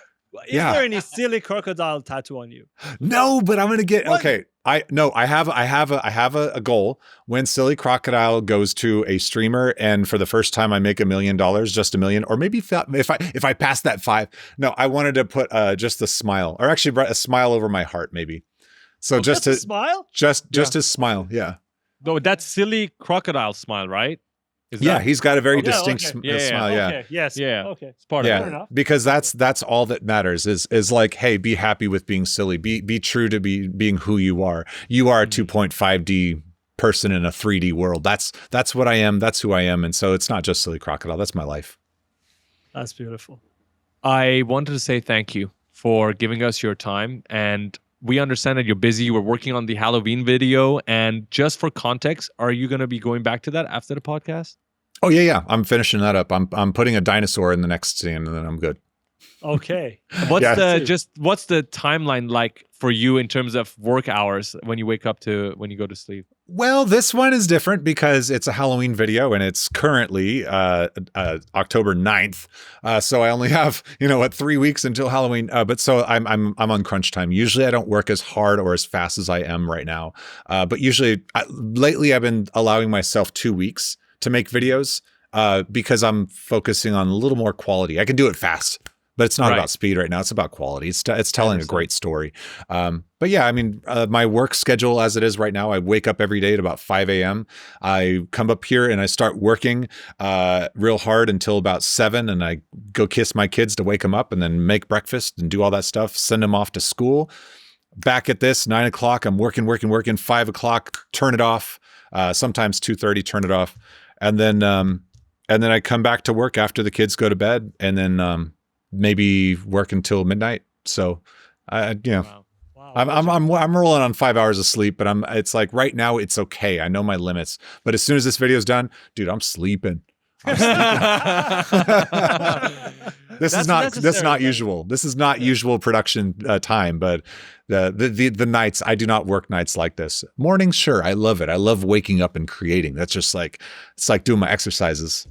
Is there any silly crocodile tattoo on you? No, but I'm going to get, What? okay. I have a goal. When Silly Crocodile goes to a streamer and for the first time I make $1 million, just $1 million, or maybe if I pass that 5, no, I wanted to put just a smile, or actually a smile over my heart, maybe. So just a to smile? just his smile. Yeah. No, that's Silly Crocodile smile, right? Yeah, he's got a very Okay, distinct okay. smile. Yeah. Okay. Yes. Yeah. Okay. It's part of Fair it. enough. Because that's all that matters is like, hey, be happy with being silly. Be true to being who you are. You are a 2.5D person in a 3D world. That's what I am. That's who I am. And so it's not just Silly Crocodile. That's my life. That's beautiful. I wanted to say thank you for giving us your time, and we understand that you're busy. You were working on the Halloween video, and just for context, are you going to be going back to that after the podcast? Oh yeah. I'm finishing that up. I'm putting a dinosaur in the next scene, and then I'm good. Okay. What's Yeah. what's the timeline like for you in terms of work hours when you wake up to when you go to sleep? Well, this one is different because it's a Halloween video and it's currently October 9th. So I only have, 3 weeks until Halloween. But so I'm on crunch time. Usually I don't work as hard or as fast as I am right now. But usually lately I've been allowing myself 2 weeks to make videos because I'm focusing on a little more quality. I can do it fast, but it's not Right. about speed right now. It's about quality. It's telling a great story. But yeah, I mean, my work schedule as it is right now, I wake up every day at about 5 a.m. I come up here and I start working real hard until about 7, and I go kiss my kids to wake them up and then make breakfast and do all that stuff, send them off to school. Back at this, 9 o'clock, I'm working, 5 o'clock, turn it off. Sometimes 2:30, turn it off. And then I come back to work after the kids go to bed, and then maybe work until midnight. So, Wow. I'm rolling on 5 hours of sleep, but it's like right now it's okay. I know my limits, but as soon as this video's done, dude, I'm sleeping. This is not usual. This is not usual production time, but the nights, I do not work nights like this. Mornings, sure, I love it. I love waking up and creating. That's just like, it's like doing my exercises,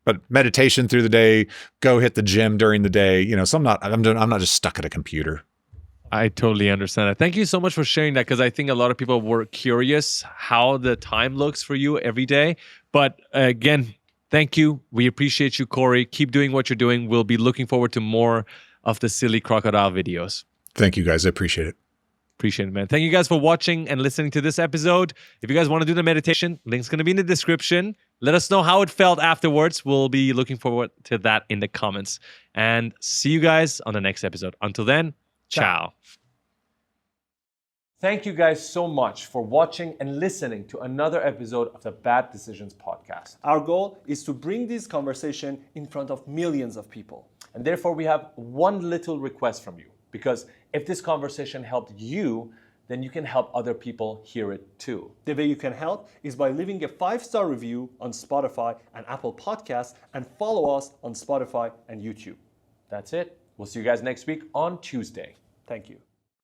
But meditation through the day, go hit the gym during the day, so I'm not just stuck at a computer. I totally understand that. Thank you so much for sharing that, because I think a lot of people were curious how the time looks for you every day. But again, thank you. We appreciate you, Cory. Keep doing what you're doing. We'll be looking forward to more of the Silly Crocodile videos. Thank you, guys. I appreciate it. Appreciate it, man. Thank you guys for watching and listening to this episode. If you guys want to do the meditation, link's going to be in the description. Let us know how it felt afterwards. We'll be looking forward to that in the comments. And see you guys on the next episode. Until then, ciao. Thank you guys so much for watching and listening to another episode of the Bad Decisions podcast. Our goal is to bring this conversation in front of millions of people. And therefore, we have one little request from you. Because if this conversation helped you, then you can help other people hear it too. The way you can help is by leaving a 5-star review on Spotify and Apple Podcasts, and follow us on Spotify and YouTube. That's it. We'll see you guys next week on Tuesday. Thank you.